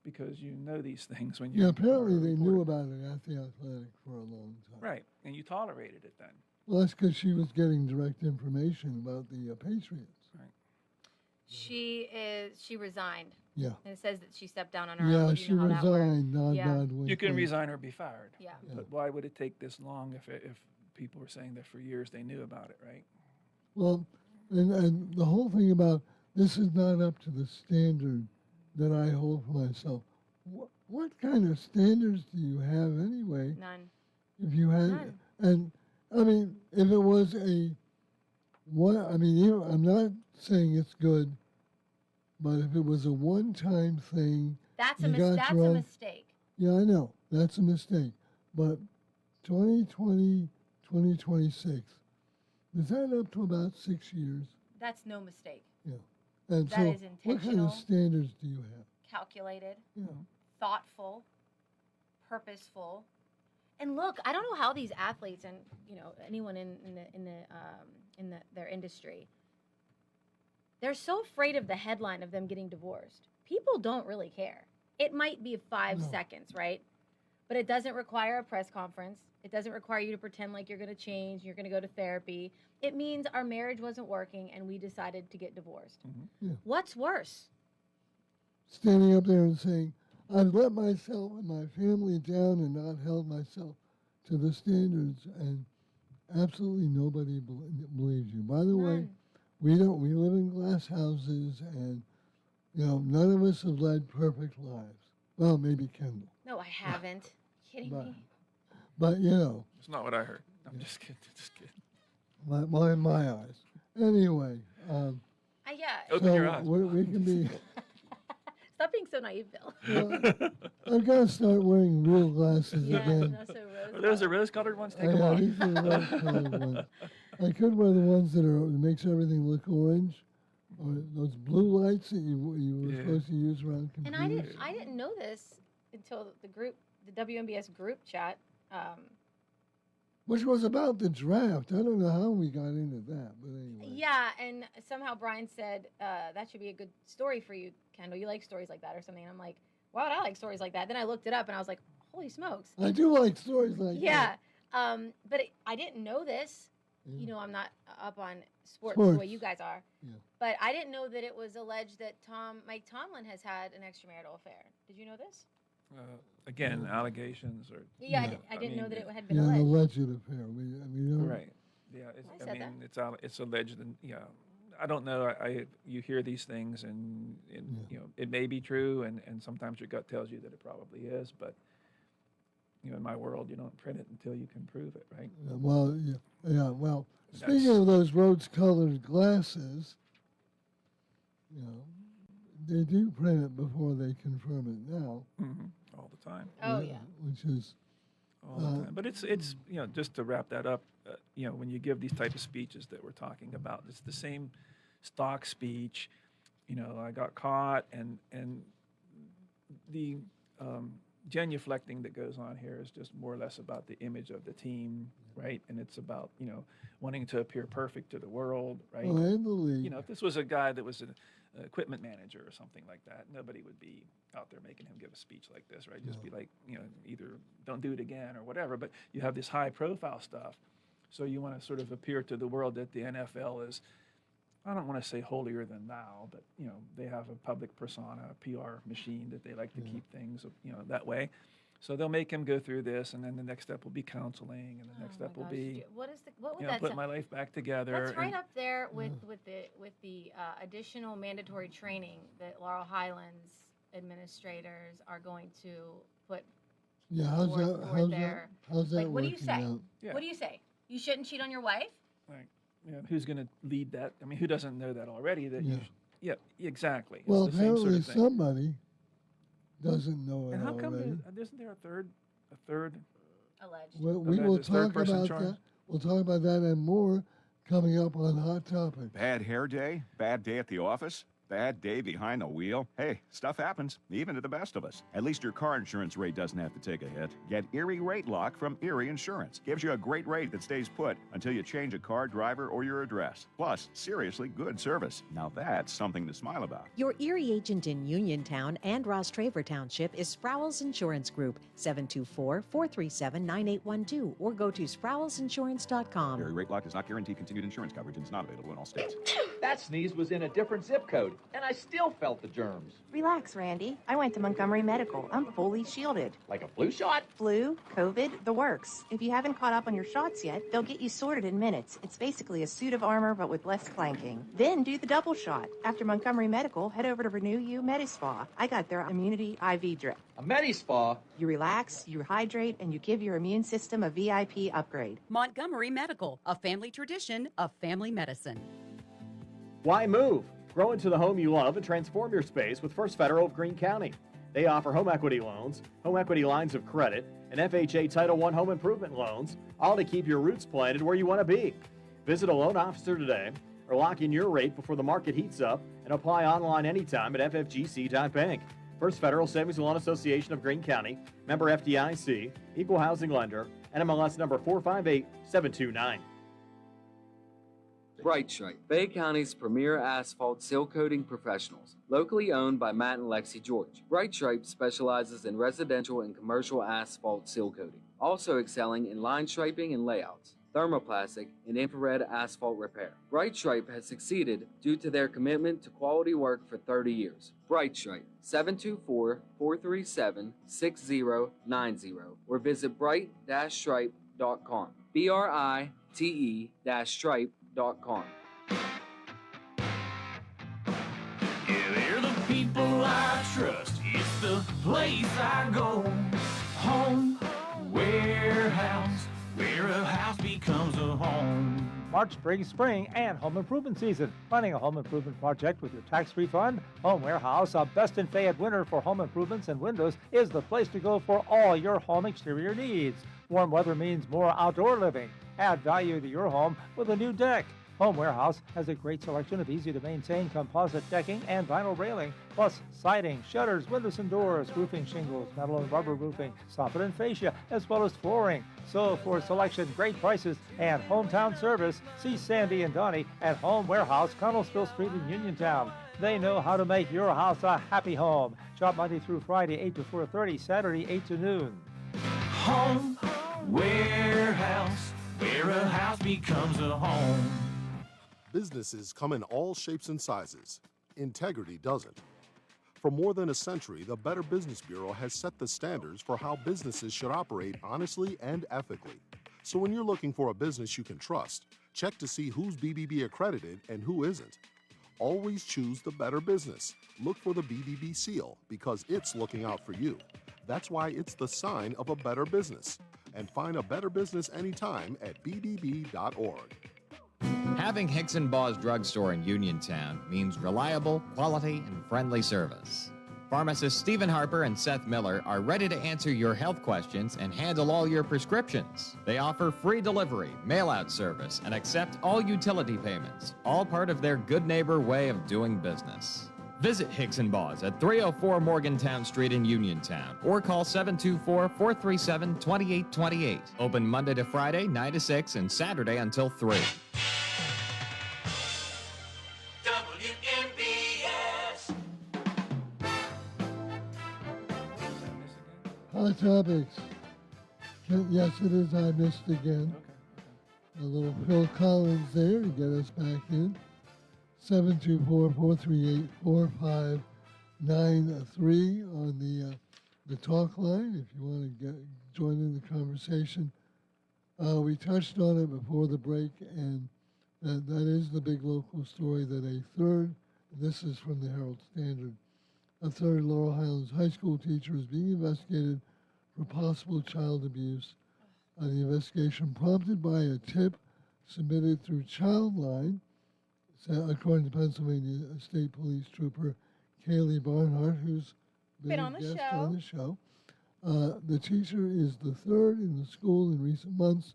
because you know these things when you. Yeah, apparently they knew about it at The Athletic for a long time. Right, and you tolerated it then. Well, that's because she was getting direct information about the Patriots. Right. She resigned. Yeah. And it says that she stepped down on her Yeah, own. she resigned. Not You can resign or be fired. Yeah. But why would it take this long if people were saying that for years they knew about it, right? Well, and the whole thing about this is not up to the standard that I hold for myself. What kind of standards do you have anyway? None. If you had, None. and I mean, if it was I'm not saying it's good, but if it was a one-time thing, That's you a got that's a drunk- mistake. Yeah, I know that's a mistake, but 2020, 2026, is that up to about 6 years? That's no mistake. Yeah, and That so is what kind intentional. of standards do you have? Calculated, Yeah. thoughtful, purposeful. And look, I don't know how these athletes and anyone in their industry, they're so afraid of the headline of them getting divorced. People don't really care. It might be 5 seconds, right? But it doesn't require a press conference. It doesn't require you to pretend like you're going to change, you're going to go to therapy. It means our marriage wasn't working and we decided to get divorced. Yeah. What's worse? Standing up there and saying, I've let myself and my family down and not held myself to the standards, and absolutely nobody believes you. By the way, we live in glass houses, and none of us have led perfect lives. Well, maybe Kendall, No, I haven't. Kidding but me? but It's not what I heard. I'm just kidding. Just kidding. well, in my eyes. Anyway, Yeah. Open your eyes. we can be. Stop being so naive, Bill. I've got to start wearing real glasses again. Not so rose. Are those the rose-colored ones? Take them Yeah, off. these are the rose-colored ones. I could wear the ones that makes everything look orange, or those blue lights that you were supposed to use around And computers. I didn't know this until the WMBS group chat. Which was about the draft. I don't know how we got into that, but anyway. Yeah, and somehow Brian said that should be a good story for you, Kendall. You like stories like that or something. And I'm like, why would I like stories like that? Then I looked it up and I was like, holy smokes. I do like stories like Yeah, that. but I didn't know this. Yeah. I'm not up on sports the Sports. way you guys are. Yeah. But I didn't know that it was alleged that Mike Tomlin has had an extramarital affair. Did you know this? Again, allegations or. Yeah, I didn't know that it had been Yeah, an alleged. alleged affair. We don't. Right. Yeah. I said that. It's alleged, and I don't know. You hear these things, and it may be true, and sometimes your gut tells you that it probably is, but in my world, you don't print it until you can prove it, right? Yeah, well, well, speaking of those rose-colored glasses, they do print it before they confirm it now. All the time. Oh, yeah. Which is all the time. But it's just to wrap that up, when you give these type of speeches that we're talking about, it's the same stock speech. I got caught, and the genuflecting that goes on here is just more or less about the image of the team, right? And it's about, wanting to appear perfect to the world, right? Oh, and the league. If this was a guy that was an equipment manager or something like that, nobody would be out there making him give a speech like this, right? Just be like, either don't do it again or whatever. But you have this high profile stuff. So you want to sort of appear to the world that the NFL is, I don't want to say holier than thou, but they have a public persona, a PR machine that they like to keep things, that way. So they'll make him go through this, and then the next step will be counseling, and the next step will be, what would that put my life back together. That's right up there with the additional mandatory training that Laurel Highlands administrators are going to put. Yeah, how's that what do you say? out? Yeah. What do you say? You shouldn't cheat on your wife? Right. Who's going to lead that? I mean, who doesn't know that already? That Yeah. Exactly. Well, it's the same apparently sort of thing. somebody doesn't know it And how come already. isn't there a third? Alleged. Well, we Okay, will there's third talk person about charge? that. We'll talk about that and more coming up on Hot Topic. Bad hair day? Bad day at the office? Bad day behind the wheel? Hey, stuff happens, even to the best of us. At least your car insurance rate doesn't have to take a hit. Get Erie Rate Lock from Erie Insurance. Gives you a great rate that stays put until you change a car, driver, or your address. Plus, seriously good service. Now that's something to smile about. Your Erie agent in Uniontown and Ross Traver Township is Sproul's Insurance Group, 724-437-9812, or go to SproulsInsurance.com. Erie Rate Lock does not guarantee continued insurance coverage and is not available in all states. That sneeze was in a different zip code, and I still felt the germs. Relax, Randy. I went to Montgomery Medical. I'm fully shielded. Like a flu shot? Flu, COVID, the works. If you haven't caught up on your shots yet, they'll get you sorted in minutes. It's basically a suit of armor, but with less clanking. Then do the double shot. After Montgomery Medical, head over to Renew You Medispa. I got their immunity IV drip. A Medispa? You relax, you hydrate, and you give your immune system a VIP upgrade. Montgomery Medical, a family tradition of family medicine. Why move? Grow into the home you love and transform your space with First Federal of Greene County. They offer home equity loans, home equity lines of credit, and FHA Title I home improvement loans, all to keep your roots planted where you want to be. Visit a loan officer today or lock in your rate before the market heats up and apply online anytime at ffgc.bank. First Federal Savings and Loan Association of Greene County, member FDIC, equal housing lender, NMLS number 458729. Bright Stripe, Bay County's premier asphalt seal coating professionals, locally owned by Matt and Lexi George. Bright Stripe specializes in residential and commercial asphalt seal coating, also excelling in line striping and layouts, thermoplastic, and infrared asphalt repair. Bright Stripe has succeeded due to their commitment to quality work for 30 years. Bright Stripe, 724-437-6090, or visit bright-stripe.com. BRITE-stripe.com. Yeah, they're the people I trust. It's the place I go. Home, warehouse, where a house becomes a home. March brings spring and home improvement season. Planning a home improvement project with your tax refund? Home Warehouse, a best in Fayette winner for home improvements and windows, is the place to go for all your home exterior needs. Warm weather means more outdoor living. Add value to your home with a new deck. Home Warehouse has a great selection of easy-to-maintain composite decking and vinyl railing, plus siding, shutters, windows and doors, roofing shingles, metal and rubber roofing, soffit and fascia, as well as flooring. So for selection, great prices, and hometown service, see Sandy and Donnie at Home Warehouse, Connellsville Street in Uniontown. They know how to make your house a happy home. Shop Monday through Friday, 8 to 4:30, Saturday, 8 to noon. Home, warehouse, where a house becomes a home. Businesses come in all shapes and sizes. Integrity doesn't. For more than a century, the Better Business Bureau has set the standards for how businesses should operate honestly and ethically. So when you're looking for a business you can trust, check to see who's BBB accredited and who isn't. Always choose the Better Business. Look for the BBB seal because it's looking out for you. That's why it's the sign of a better business. And find a better business anytime at bbb.org. Having Hicks & Baugh's drugstore in Uniontown means reliable, quality, and friendly service. Pharmacists Stephen Harper and Seth Miller are ready to answer your health questions and handle all your prescriptions. They offer free delivery, mail-out service, and accept all utility payments, all part of their good neighbor way of doing business. Visit Hicks and Boss at 304 Morgantown Street in Uniontown or call 724-437-2828. Open Monday to Friday, 9 to 6 and Saturday until 3. WMBS. Hot topics. Yes, it is. I missed again. A little Phil Collins there to get us back in. 724-438-4593 on the talk line if you want to join in the conversation. We touched on it before the break, and that is the big local story that a third, this is from the Herald Standard, a third Laurel Highlands high school teacher is being investigated for possible child abuse. The investigation prompted by a tip submitted through Childline, according to Pennsylvania State Police Trooper Kaylee Barnhart, who's been on the guest show. on the show. The teacher is the third in the school in recent months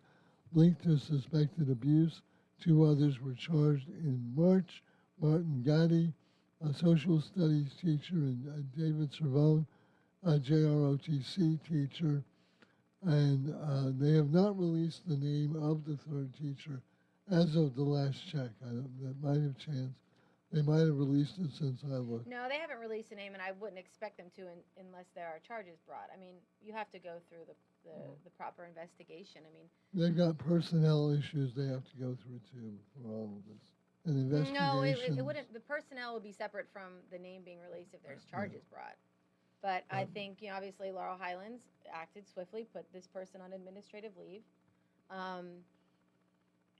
linked to suspected abuse. 2 others were charged in March. Martin Gatti, a social studies teacher, and David Cervone, a JROTC teacher. And they have not released the name of the third teacher as of the last check. That might have changed. They might have released it since I looked. No, they haven't released a name, and I wouldn't expect them to unless there are charges brought. I mean, you have to go through the proper investigation. I mean, They've got personnel issues they have to go through too for all of this. An investigation. no, it wouldn't. The personnel would be separate from the name being released if there's charges brought. But I think, obviously Laurel Highlands acted swiftly, put this person on administrative leave,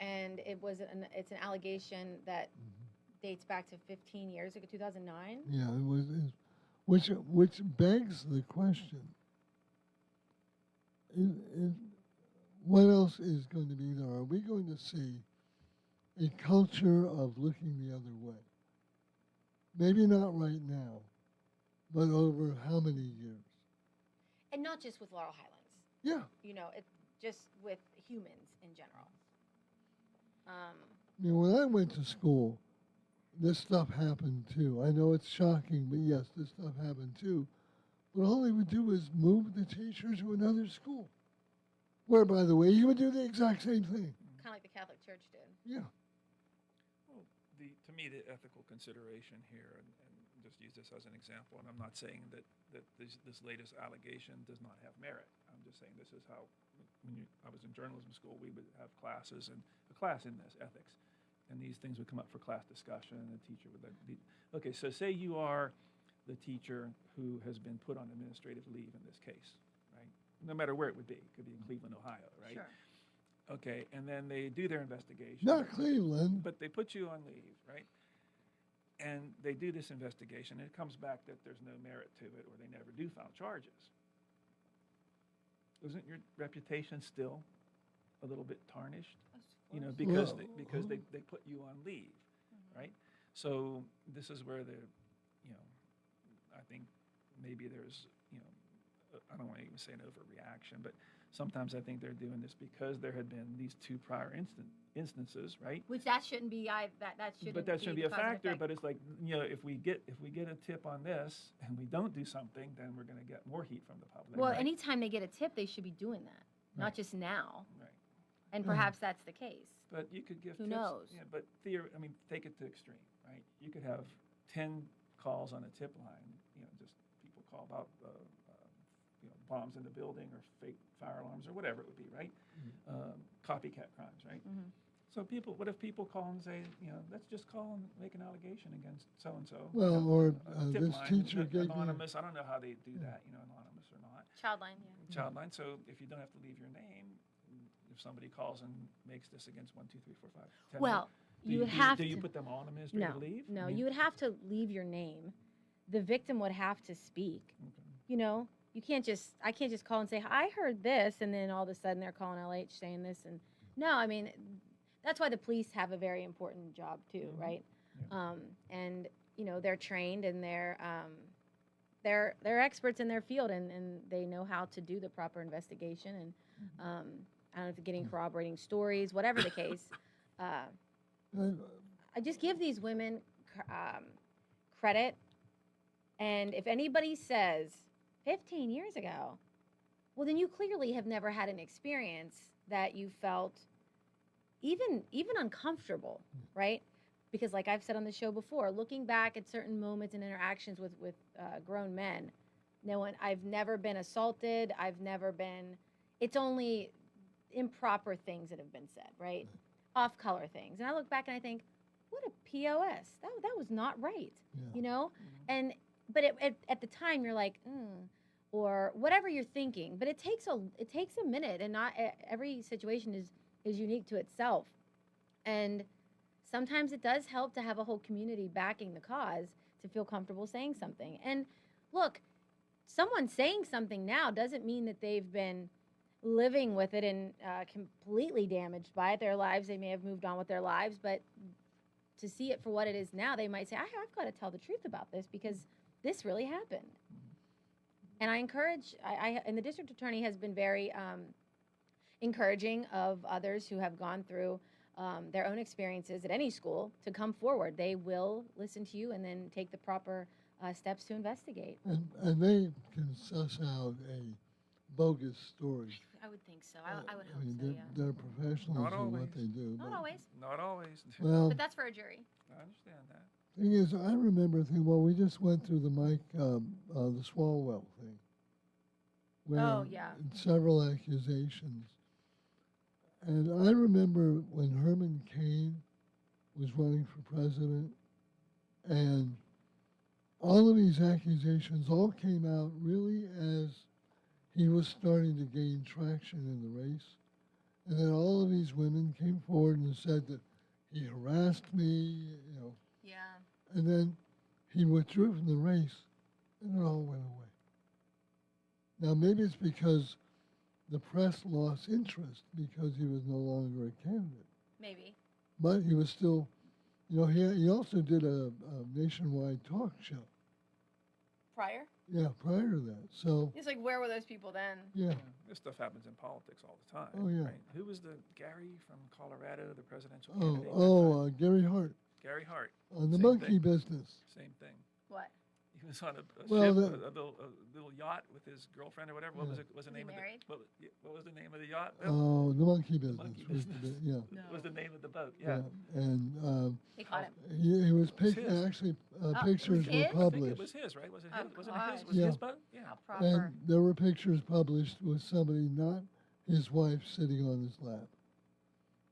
and it's an allegation that dates back to 15 years ago, 2009. Yeah, it was, which begs the question: what else is going to be there? Are we going to see a culture of looking the other way? Maybe not right now, but over how many years? And not just with Laurel Highlands. Yeah. It just with humans in general. When I went to school, this stuff happened too. I know it's shocking, but yes, this stuff happened too. But all they would do is move the teacher to another school, where, by the way, you would do the exact same thing. Kind of like the Catholic Church did. Yeah. Well, to me, the ethical consideration here, and just use this as an example, and I'm not saying that this latest allegation does not have merit. I'm just saying this is how, I was in journalism school, we would have classes, and a class in this, ethics, and these things would come up for class discussion, and the teacher would okay, so say you are the teacher who has been put on administrative leave in this case, right? No matter where it would be. It could be in Cleveland, Ohio, right? Sure. Okay, and then they do their investigation. Not Cleveland. But they put you on leave, right? And they do this investigation, and it comes back that there's no merit to it, or they never do file charges. Isn't your reputation still a little bit tarnished? Because they put you on leave, right? So this is where I think maybe there's, I don't want to even say an overreaction, but sometimes I think they're doing this because there had been these 2 prior instances, right? Which that shouldn't be. That shouldn't. But that shouldn't be a cause and factor. effect. But it's like, if we get a tip on this and we don't do something, then we're going to get more heat from the public. Well, right? anytime they get a tip, they should be doing that, not just now. Right. And perhaps that's the case. But you could give Who tips. knows? Yeah, but take it to extreme, right? You could have 10 calls on a tip line. Just people call about bombs in the building or fake fire alarms or whatever it would be, right? Copycat crimes, right? So what if people call and say, let's just call and make an allegation against so and so? Well, or tip this line, teacher gave me anonymous. I don't know how they do that, anonymous or not. Childline, yeah. Childline. So if you don't have to leave your name, if somebody calls and makes this against 1, 2, 3, 4, 5, 10, Well, do you you would have do to. you put them on administrative leave? No, you would have to leave your name. The victim would have to speak. You can't just. I can't just call and say I heard this, and then all of a sudden they're calling LH saying this, and no, I mean, that's why the police have a very important job too, right? And they're trained and they're experts in their field, and they know how to do the proper investigation, and I don't know if getting corroborating stories, whatever the case. I just give these women credit And if anybody says 15 years ago, well, then you clearly have never had an experience that you felt even uncomfortable, right? Because like I've said on the show before, looking back at certain moments and interactions with grown men, I've never been assaulted. I've never been. It's only improper things that have been said, right? Off color things. And I look back and I think, what a POS. That was not right, you know? And but at the time you're like, or whatever you're thinking. But it takes a minute, and not every situation is unique to itself. And sometimes it does help to have a whole community backing the cause to feel comfortable saying something. And look, someone saying something now doesn't mean that they've been living with it and completely damaged by it. Their lives, they may have moved on with their lives, but to see it for what it is now, they might say, I've got to tell the truth about this because this really happened. And I encourage, and the district attorney has been very encouraging of others who have gone through their own experiences at any school to come forward. They will listen to you and then take the proper steps to investigate. And they can suss out a bogus story. I would think so. I would hope I mean, so, yeah. they're professionals in what they do. Not but always. Not always. Well- but that's for a jury. I understand that. Thing is, I remember thinking, well, we just went through the the Swalwell thing. Where Oh, yeah. Several accusations. And I remember when Herman Cain was running for president, and all of these accusations all came out really as he was starting to gain traction in the race. And then all of these women came forward and said that he harassed me, you know. Yeah. And then he withdrew from the race, and it all went away. Now, maybe it's because the press lost interest because he was no longer a candidate. Maybe. But he was still, you know, he also did a nationwide talk show. Prior? Yeah, prior to that. So, It's like, where were those people then? yeah. This stuff happens in politics all the time. Oh, yeah. Right? Who was the Gary from Colorado, the presidential Oh, candidate? Gary Hart Gary Hart. on the Same monkey thing. business. Same thing. What? He was on a Well, ship, the- a little yacht with his girlfriend or whatever. What was Yeah. it? Was the Was he name of married? what was the name of the yacht? Bill? Oh, the monkey business. monkey was the business. bit- yeah. Was the name of the boat? Yeah. And They caught him. he was It's his. actually Oh, pictures his? were I think I think published. it was his, right? Was it Oh, his? Wasn't it gosh. his? Was it Yeah. his boat? Yeah. How proper. And there were pictures published with somebody, not his wife, sitting on his lap.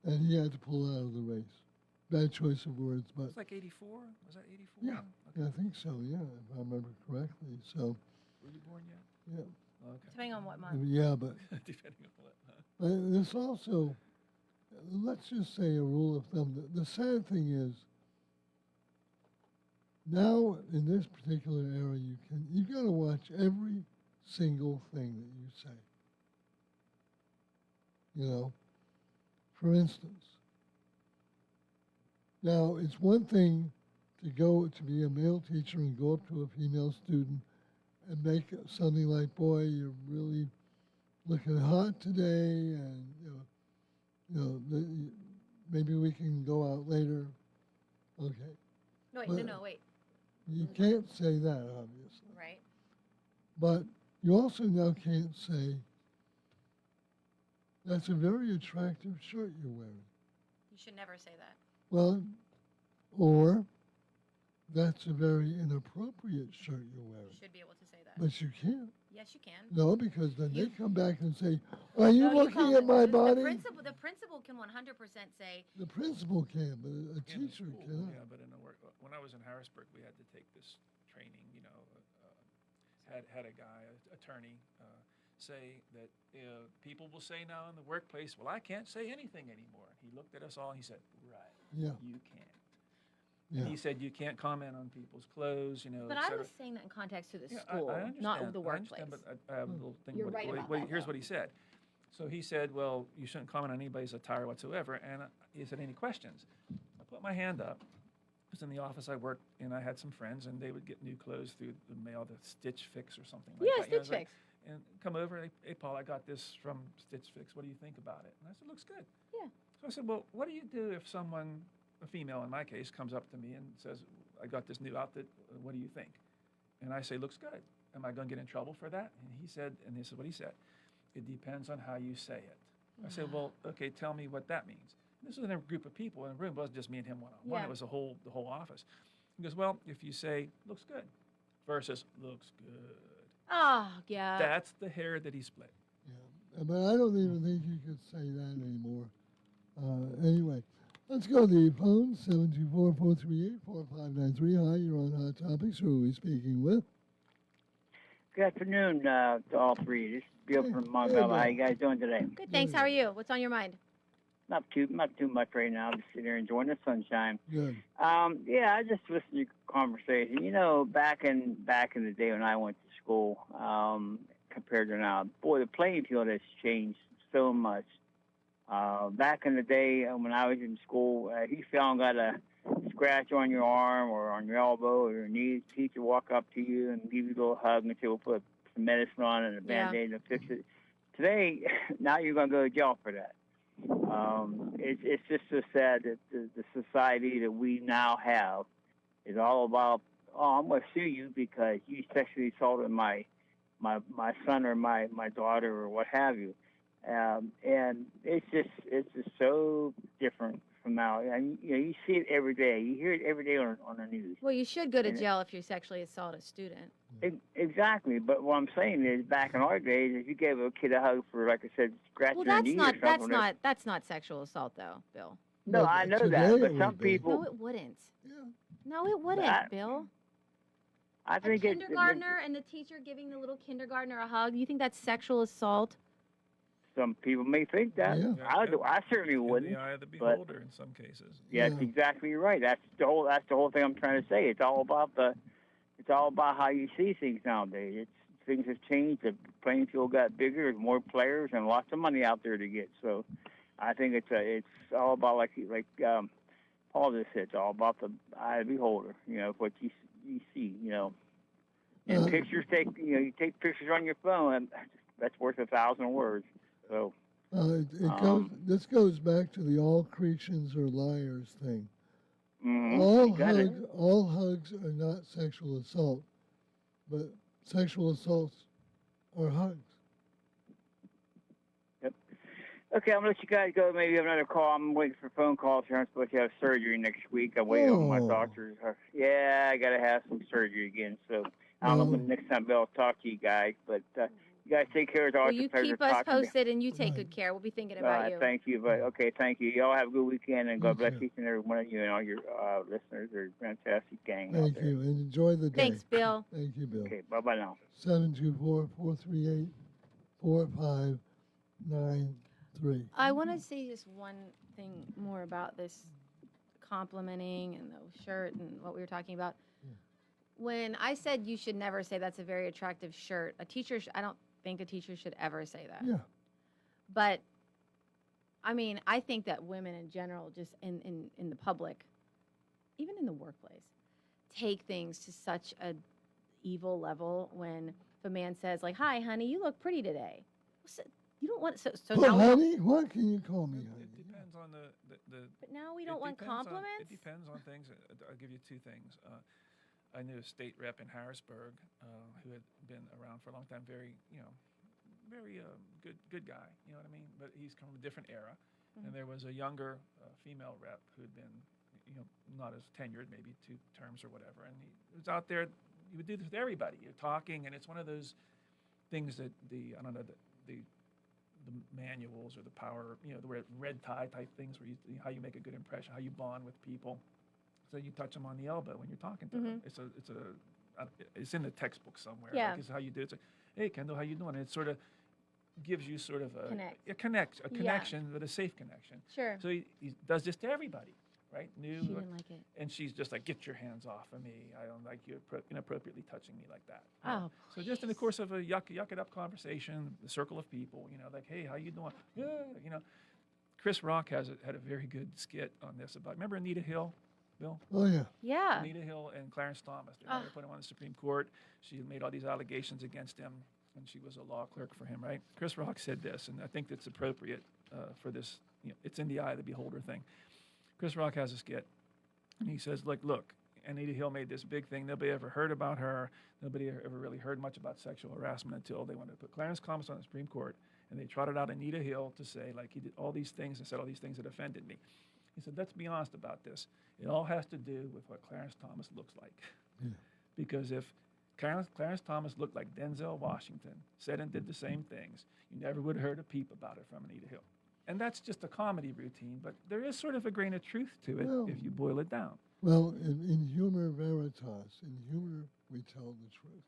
And he had to pull out of the race. Bad choice of words, but It's like 84. Was that 84? yeah, I think so, yeah, if I remember correctly. So, Were you born yet? yeah, Okay. Depending on what month. yeah, but Depending on what. there's also, let's just say a rule of thumb. The sad thing is, now in this particular era, you got to watch every single thing that you say. You know, for instance, now it's one thing to go to be a male teacher and go up to a female student and make something like, "Boy, you're really looking hot today," and maybe we can go out later. Okay. No, wait, But no, wait. You can't say that, obviously. Right. But you also now can't say, "That's a very attractive shirt you're wearing." You should never say that. Well, or, "That's a very inappropriate shirt you're You wearing." should be able to say that. But you can't. Yes, you can. No, because then they come back and say, "Are you No, looking call at my the body?" The principal can 100% say, The principal can, but a In teacher school, cannot. Yeah, but in the work, when I was in Harrisburg, we had to take this training. You know, had a guy, attorney, say that people will say now in the workplace, "Well, I can't say anything anymore." He looked at us all. And he said, "Right, Yeah. you can't." Yeah. And he said, "You can't comment on people's clothes, you know." but et I cetera." was saying that in context to the Yeah, school, I understand. not the I workplace. understand, but I have a little thing. You're right about that, Here's though. what he said. So he said, "Well, you shouldn't comment on anybody's attire whatsoever." And he said, "Any questions?" I put my hand up. It was in the office I worked in. I had some friends, and they would get new clothes through the mail, the Stitch Fix or something like Yeah, that. You know, Stitch it's like- and come over, "Hey, Paul, I got this from Stitch Fix. What do you think about it?" And I said, "Looks good." Yeah. So I said, "Well, what do you do if someone, a female in my case, comes up to me and says, 'I got this new outfit. What do you think?'" And I say, looks good. Am I going to get in trouble for that? And he said, and this is what he said, it depends on how you say it. I said, well, okay, tell me what that means. This was in a group of people in a room. It wasn't just me and him one-on-one. Yeah. It was the whole office. He goes, well, if you say, looks good, versus looks good, Oh, yeah. that's the hair that he split. But I don't even think you could say that anymore. Anyway, let's go to the phone, 724-438-4593. Hi, you're on Hot Topics. Who are we speaking with? Good afternoon to all three. This is Bill from Montgomery. How you guys doing today? Good, thanks. How are you? What's on your mind? Not too much right now. Just sitting here enjoying the sunshine. Good. Yeah, I just listened to your conversation. You know, back in the day when I went to school, compared to now, boy, the playing field has changed so much. Back in the day when I was in school, if you fell and got a scratch on your arm or on your elbow or your knee, the teacher walk up to you and give you a little hug and say, we'll put some medicine on it and a Band-Aid and fix it. Today, now you're going to go to jail for that. It's just so sad that the society that we now have is all about, oh, I'm going to sue you because you sexually assaulted my son or my daughter or what have you. And it's just so different from now. And you see it every day. You hear it every day on the news. Well, you should go to jail if you sexually assault a student. Exactly. But what I'm saying is, back in our days, if you gave a kid a hug for, like I said, scratching Well, a knee or something. that's not sexual assault, though, Bill. No, I know that, but some people. No, it wouldn't. No, it wouldn't, Bill. I think a kindergartner and the teacher giving the little kindergartner a hug. You think that's sexual assault? Some people may think that. I certainly wouldn't. In the eye of the beholder, in some cases. Yeah, that's exactly right. That's the whole thing I'm trying to say. It's all about how you see things nowadays. Things have changed. The playing field got bigger. There's more players and lots of money out there to get. So, I think it's all about like Paul just said. It's all about the eye of the beholder. You know what you see. You know, and pictures you take pictures on your phone. And that's worth 1,000 words. So. This goes back to the all Christians are liars thing. Mm-hmm. All hugs are not sexual assault, but sexual assaults are hugs. Yep. Okay, I'm going to let you guys go. Maybe have another call. I'm waiting for phone calls here. I'm supposed to have surgery next week. I'm waiting on my doctors. Yeah, I got to have some surgery again. So I don't know when the next time I'll talk to you guys, but you guys take care. It's always Well, you a pleasure keep us talking to you. posted and you take good care. We'll be thinking about you. Thank you. But okay, thank you. Y'all have a good weekend, and God bless each and every one of you and all your listeners. They're a fantastic gang out Thank there. you, and enjoy the day. Thanks, Bill. Thank you, Bill. Okay, bye-bye now. 724-438-4593. I want to say just one thing more about this complimenting and the shirt and what we were talking about. When I said you should never say that's a very attractive shirt, a teacher, I don't think a teacher should ever say that. Yeah. But, I mean, I think that women in general, just in the public, even in the workplace, take things to such a evil level when if a man says, like, hi, honey, you look pretty today. So, you don't want, so Well, now honey, what can you call me, honey? It depends on the But now we don't want compliments? It depends on things. I'll give you two things. I knew a state rep in Harrisburg who had been around for a long time. Very good guy. You know what I mean? But he's come from a different era. Mm-hmm. And there was a younger female rep who had been, not as tenured, maybe 2 terms or whatever. And he was out there. He would do this with everybody. You're talking, and it's one of those things that the manuals or the power, the red tie type things where how you make a good impression, how you bond with people. So you touch them on the elbow when you're talking to them. It's in the textbook somewhere. Yeah. Like, it's how you do it. It's like, hey, Kendall, how you doing? And it sort of gives you sort of a connection, but a safe connection. Sure. So he does this to everybody, right? New. She didn't like it. And she's just like, get your hands off of me. I don't like you inappropriately touching me like that. Oh, So just in the course of a yuck it up conversation, the circle of people, like, hey, how you doing? Yeah, Chris Rock had a very good skit on this about. Remember Anita Hill? Bill? Oh, yeah. Yeah. Anita Hill and Clarence Thomas. They put him on the Supreme Court. She had made all these allegations against him, and she was a law clerk for him, right? Chris Rock said this, and I think that's appropriate for this. It's in the eye of the beholder thing. Chris Rock has a skit, and he says, look, Anita Hill made this big thing. Nobody ever heard about her. Nobody ever really heard much about sexual harassment until they wanted to put Clarence Thomas on the Supreme Court, and they trotted out Anita Hill to say, like, he did all these things and said all these things that offended me. He said, let's be honest about this. It all has to do with what Clarence Thomas looks like. Yeah. Because if Clarence Thomas looked like Denzel Washington, said and did the same things, you never would have heard a peep about it from Anita Hill. And that's just a comedy routine, but there is sort of a grain of truth to it if you boil it down. Well, in humor veritas, in humor we tell the truth.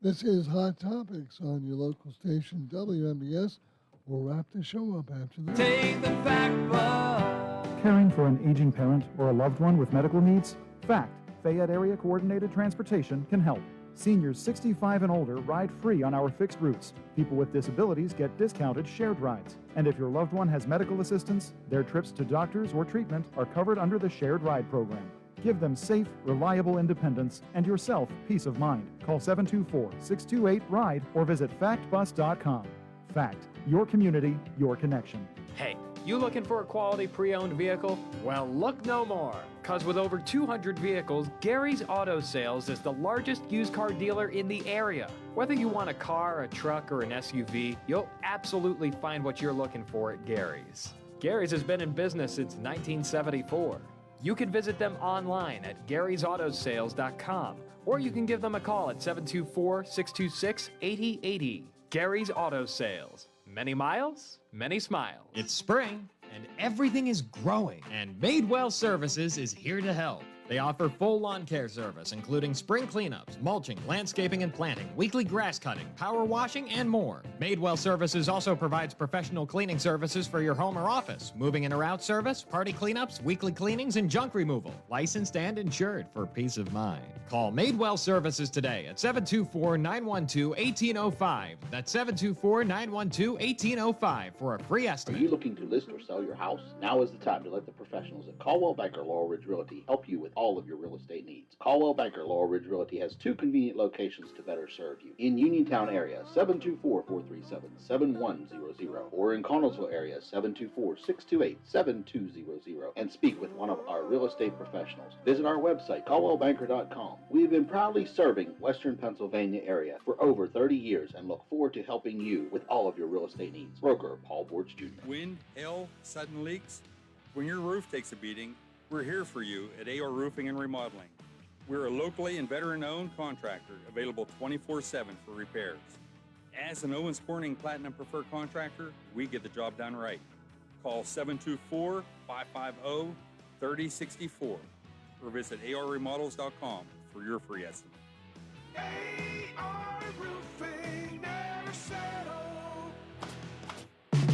This is Hot Topics on your local station, WMBS. We'll wrap the show up after this. Take the fact bus. Caring for an aging parent or a loved one with medical needs? FACT, Fayette Area Coordinated Transportation, can help. Seniors 65 and older ride free on our fixed routes. People with disabilities get discounted shared rides. And if your loved one has medical assistance, their trips to doctors or treatment are covered under the shared ride program. Give them safe, reliable independence and yourself peace of mind. Call 724-628-RIDE or visit factbus.com. FACT, your community, your connection. Hey, you looking for a quality pre-owned vehicle? Well, look no more, because with over 200 vehicles, Gary's Auto Sales is the largest used car dealer in the area. Whether you want a car, a truck, or an SUV, you'll absolutely find what you're looking for at Gary's. Gary's has been in business since 1974. You can visit them online at garysautosales.com, or you can give them a call at 724-626-8080. Gary's Auto Sales. Many miles, many smiles. It's spring, and everything is growing, and Madewell Services is here to help. They offer full lawn care service, including spring cleanups, mulching, landscaping and planting, weekly grass cutting, power washing, and more. Madewell Services also provides professional cleaning services for your home or office, moving in or out service, party cleanups, weekly cleanings, and junk removal. Licensed and insured for peace of mind. Call Madewell Services today at 724-912-1805. That's 724-912-1805 for a free estimate. Are you looking to list or sell your house? Now is the time to let the professionals at Caldwell Banker Laurel Ridge Realty help you with all of your real estate needs. Caldwell Banker Laurel Ridge Realty has two convenient locations to better serve you. In Uniontown area, 724-437-7100, or in Connellsville area, 724-628-7200, and speak with one of our real estate professionals. Visit our website, caldwellbanker.com. We have been proudly serving Western Pennsylvania area for over 30 years and look forward to helping you with all of your real estate needs. Broker Paul Bortz Jr. Wind, hail, sudden leaks. When your roof takes a beating, we're here for you at AR Roofing and Remodeling. We're a locally and veteran-owned contractor available 24/7 for repairs. As an Owens Corning Platinum Preferred Contractor, we get the job done right. Call 724-550-3064 or visit arremodels.com for your free estimate. AR Roofing, never settle.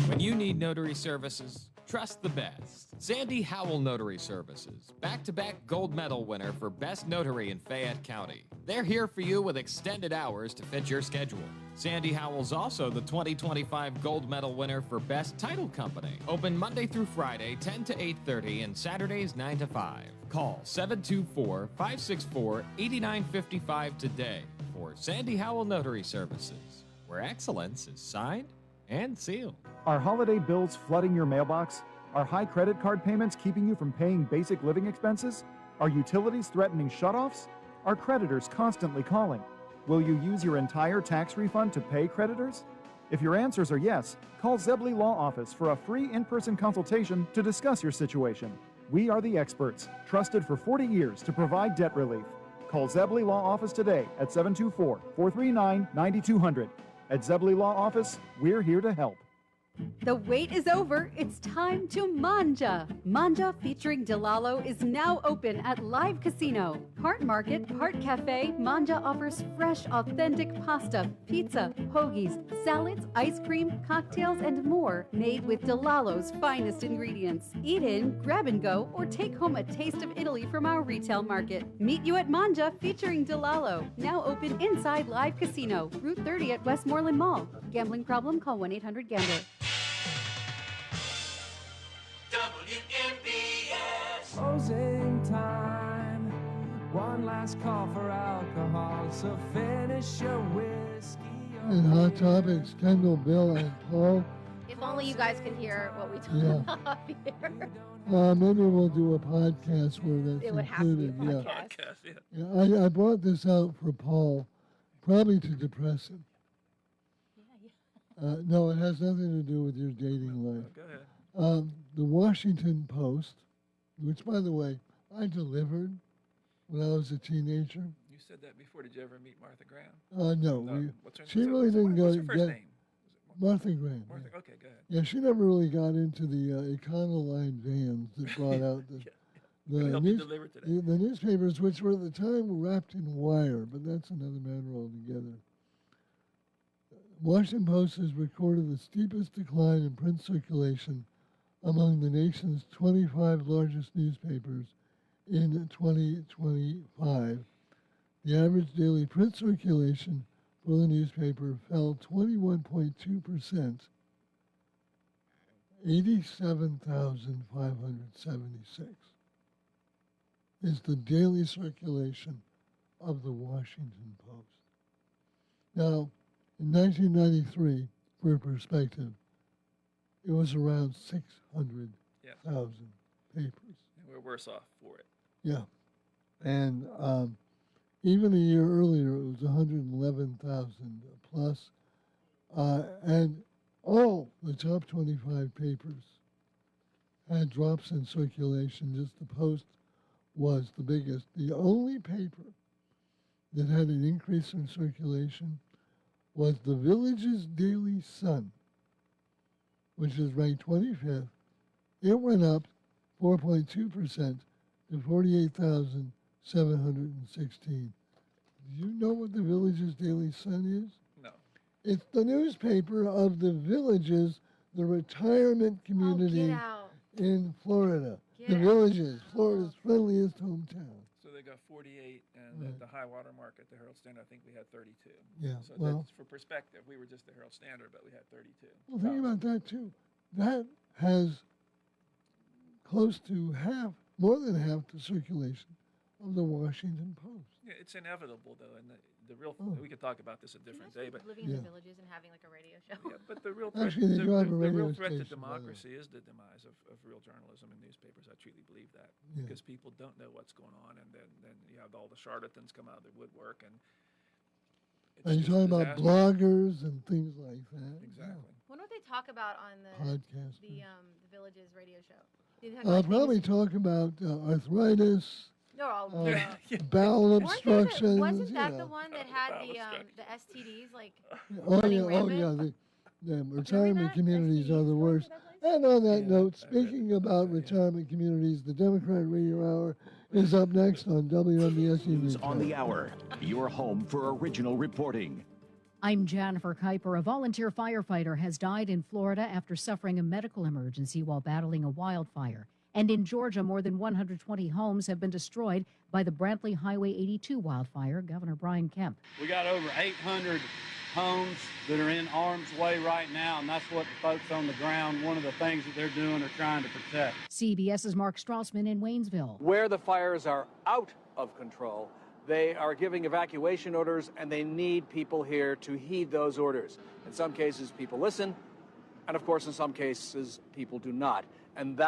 When you need notary services, trust the best. Sandy Howell Notary Services, back-to-back gold medal winner for Best Notary in Fayette County. They're here for you with extended hours to fit your schedule. Sandy Howell's also the 2025 gold medal winner for Best Title Company. Open Monday through Friday, 10 to 8:30, and Saturdays, 9 to 5. Call 724-564-8955 today for Sandy Howell Notary Services, where excellence is signed and sealed. Are holiday bills flooding your mailbox? Are high credit card payments keeping you from paying basic living expenses? Are utilities threatening shutoffs? Are creditors constantly calling? Will you use your entire tax refund to pay creditors? If your answers are yes, call Zebley Law Office for a free in-person consultation to discuss your situation. We are the experts, trusted for 40 years to provide debt relief. Call Zebley Law Office today at 724-439-9200. At Zebley Law Office, we're here to help. The wait is over. It's time to manja. Manja featuring Delalo is now open at Live Casino. Part market, part cafe, Manja offers fresh, authentic pasta, pizza, hoagies, salads, ice cream, cocktails, and more made with Delalo's finest ingredients. Eat in, grab and go, or take home a taste of Italy from our retail market. Meet you at Manja featuring Delalo. Now open inside Live Casino, Route 30 at Westmoreland Mall. Gambling problem? Call 1-800-GAMBLER. WMBS. Closing time. One last call for alcohol, so finish your whiskey. And Hot Topics, Kendall, Bill, and Paul. If only you guys could hear what we talk Yeah. about here. Maybe we'll do a podcast where that's It would have to be a included. podcast. Yeah, I brought this out for Paul, probably to depress him. No, it has nothing to do with your dating life. Go ahead. The Washington Post, which, by the way, I delivered when I was a teenager. You said that before. Did you ever meet Martha Graham? No, What's her, she what's her- really didn't go what's her first get name? Martha Graham. Martha. Yeah. Okay, go ahead. Yeah, she never really got into the Econoline vans that brought out Gonna help you deliver today. the newspapers, which were at the time wrapped in wire, but that's another matter altogether. Washington Post has recorded the steepest decline in print circulation among the nation's 25 largest newspapers in 2025. The average daily print circulation for the newspaper fell 21.2%, 87,576 is the daily circulation of the Washington Post. Now, in 1993, for perspective, it was around 600,000 papers. And we're worse off for it. Yeah. And even a year earlier, it was 111,000 plus. And all the top 25 papers had drops in circulation. Just the Post was the biggest. The only paper that had an increase in circulation was the Village's Daily Sun, which is ranked 25th. It went up 4.2% to 48,716. Do you know what the Village's Daily Sun is? No. It's the newspaper of the Villages, the retirement community in Florida. The Villages, Florida's friendliest hometown. So they got 48, and at the high water mark at the Herald Standard, I think we had 32. Yeah, So well- that's for perspective. We were just the Herald Standard, but we had 32. Well, think about that too. That has close to half, more than half the circulation of the Washington Post. Yeah, it's inevitable though, and the real we could talk about this a different day, but living in the villages and having like a radio show. Yeah, but the real threat, Actually, they do have a the radio real threat to station, by the way. democracy is the demise of real journalism and newspapers. I truly believe that Yeah. because people don't know what's going on, and then you have all the charlatans come out of the woodwork, and it's And you're just talking about disastrous. bloggers and things like that. Exactly. When would they talk about on the Podcasters. the Villages radio show? Do they have, like, Probably things- talk about arthritis, No, bowel Wasn't obstructions. Wasn't you that know. the one that had the STDs like? Oh running yeah, rampant? the retirement communities are the worst. And on that note, speaking about retirement communities, the Democrat Radio Hour is up next on WNBS News On the hour, your home for original reporting. I'm Jennifer Kuiper. A volunteer firefighter has died in Florida after suffering a medical emergency while battling a wildfire. And in Georgia, more than 120 homes have been destroyed by the Brantley Highway 82 wildfire. Governor Brian Kemp. We got over 800 homes that are in harm's way right now, and that's what the folks on the ground, one of the things that they're doing are trying to protect. CBS's Mark Strassman in Waynesville. Where the fires are out of control, they are giving evacuation orders, and they need people here to heed those orders. In some cases, people listen, and of course, in some cases, people do not. And that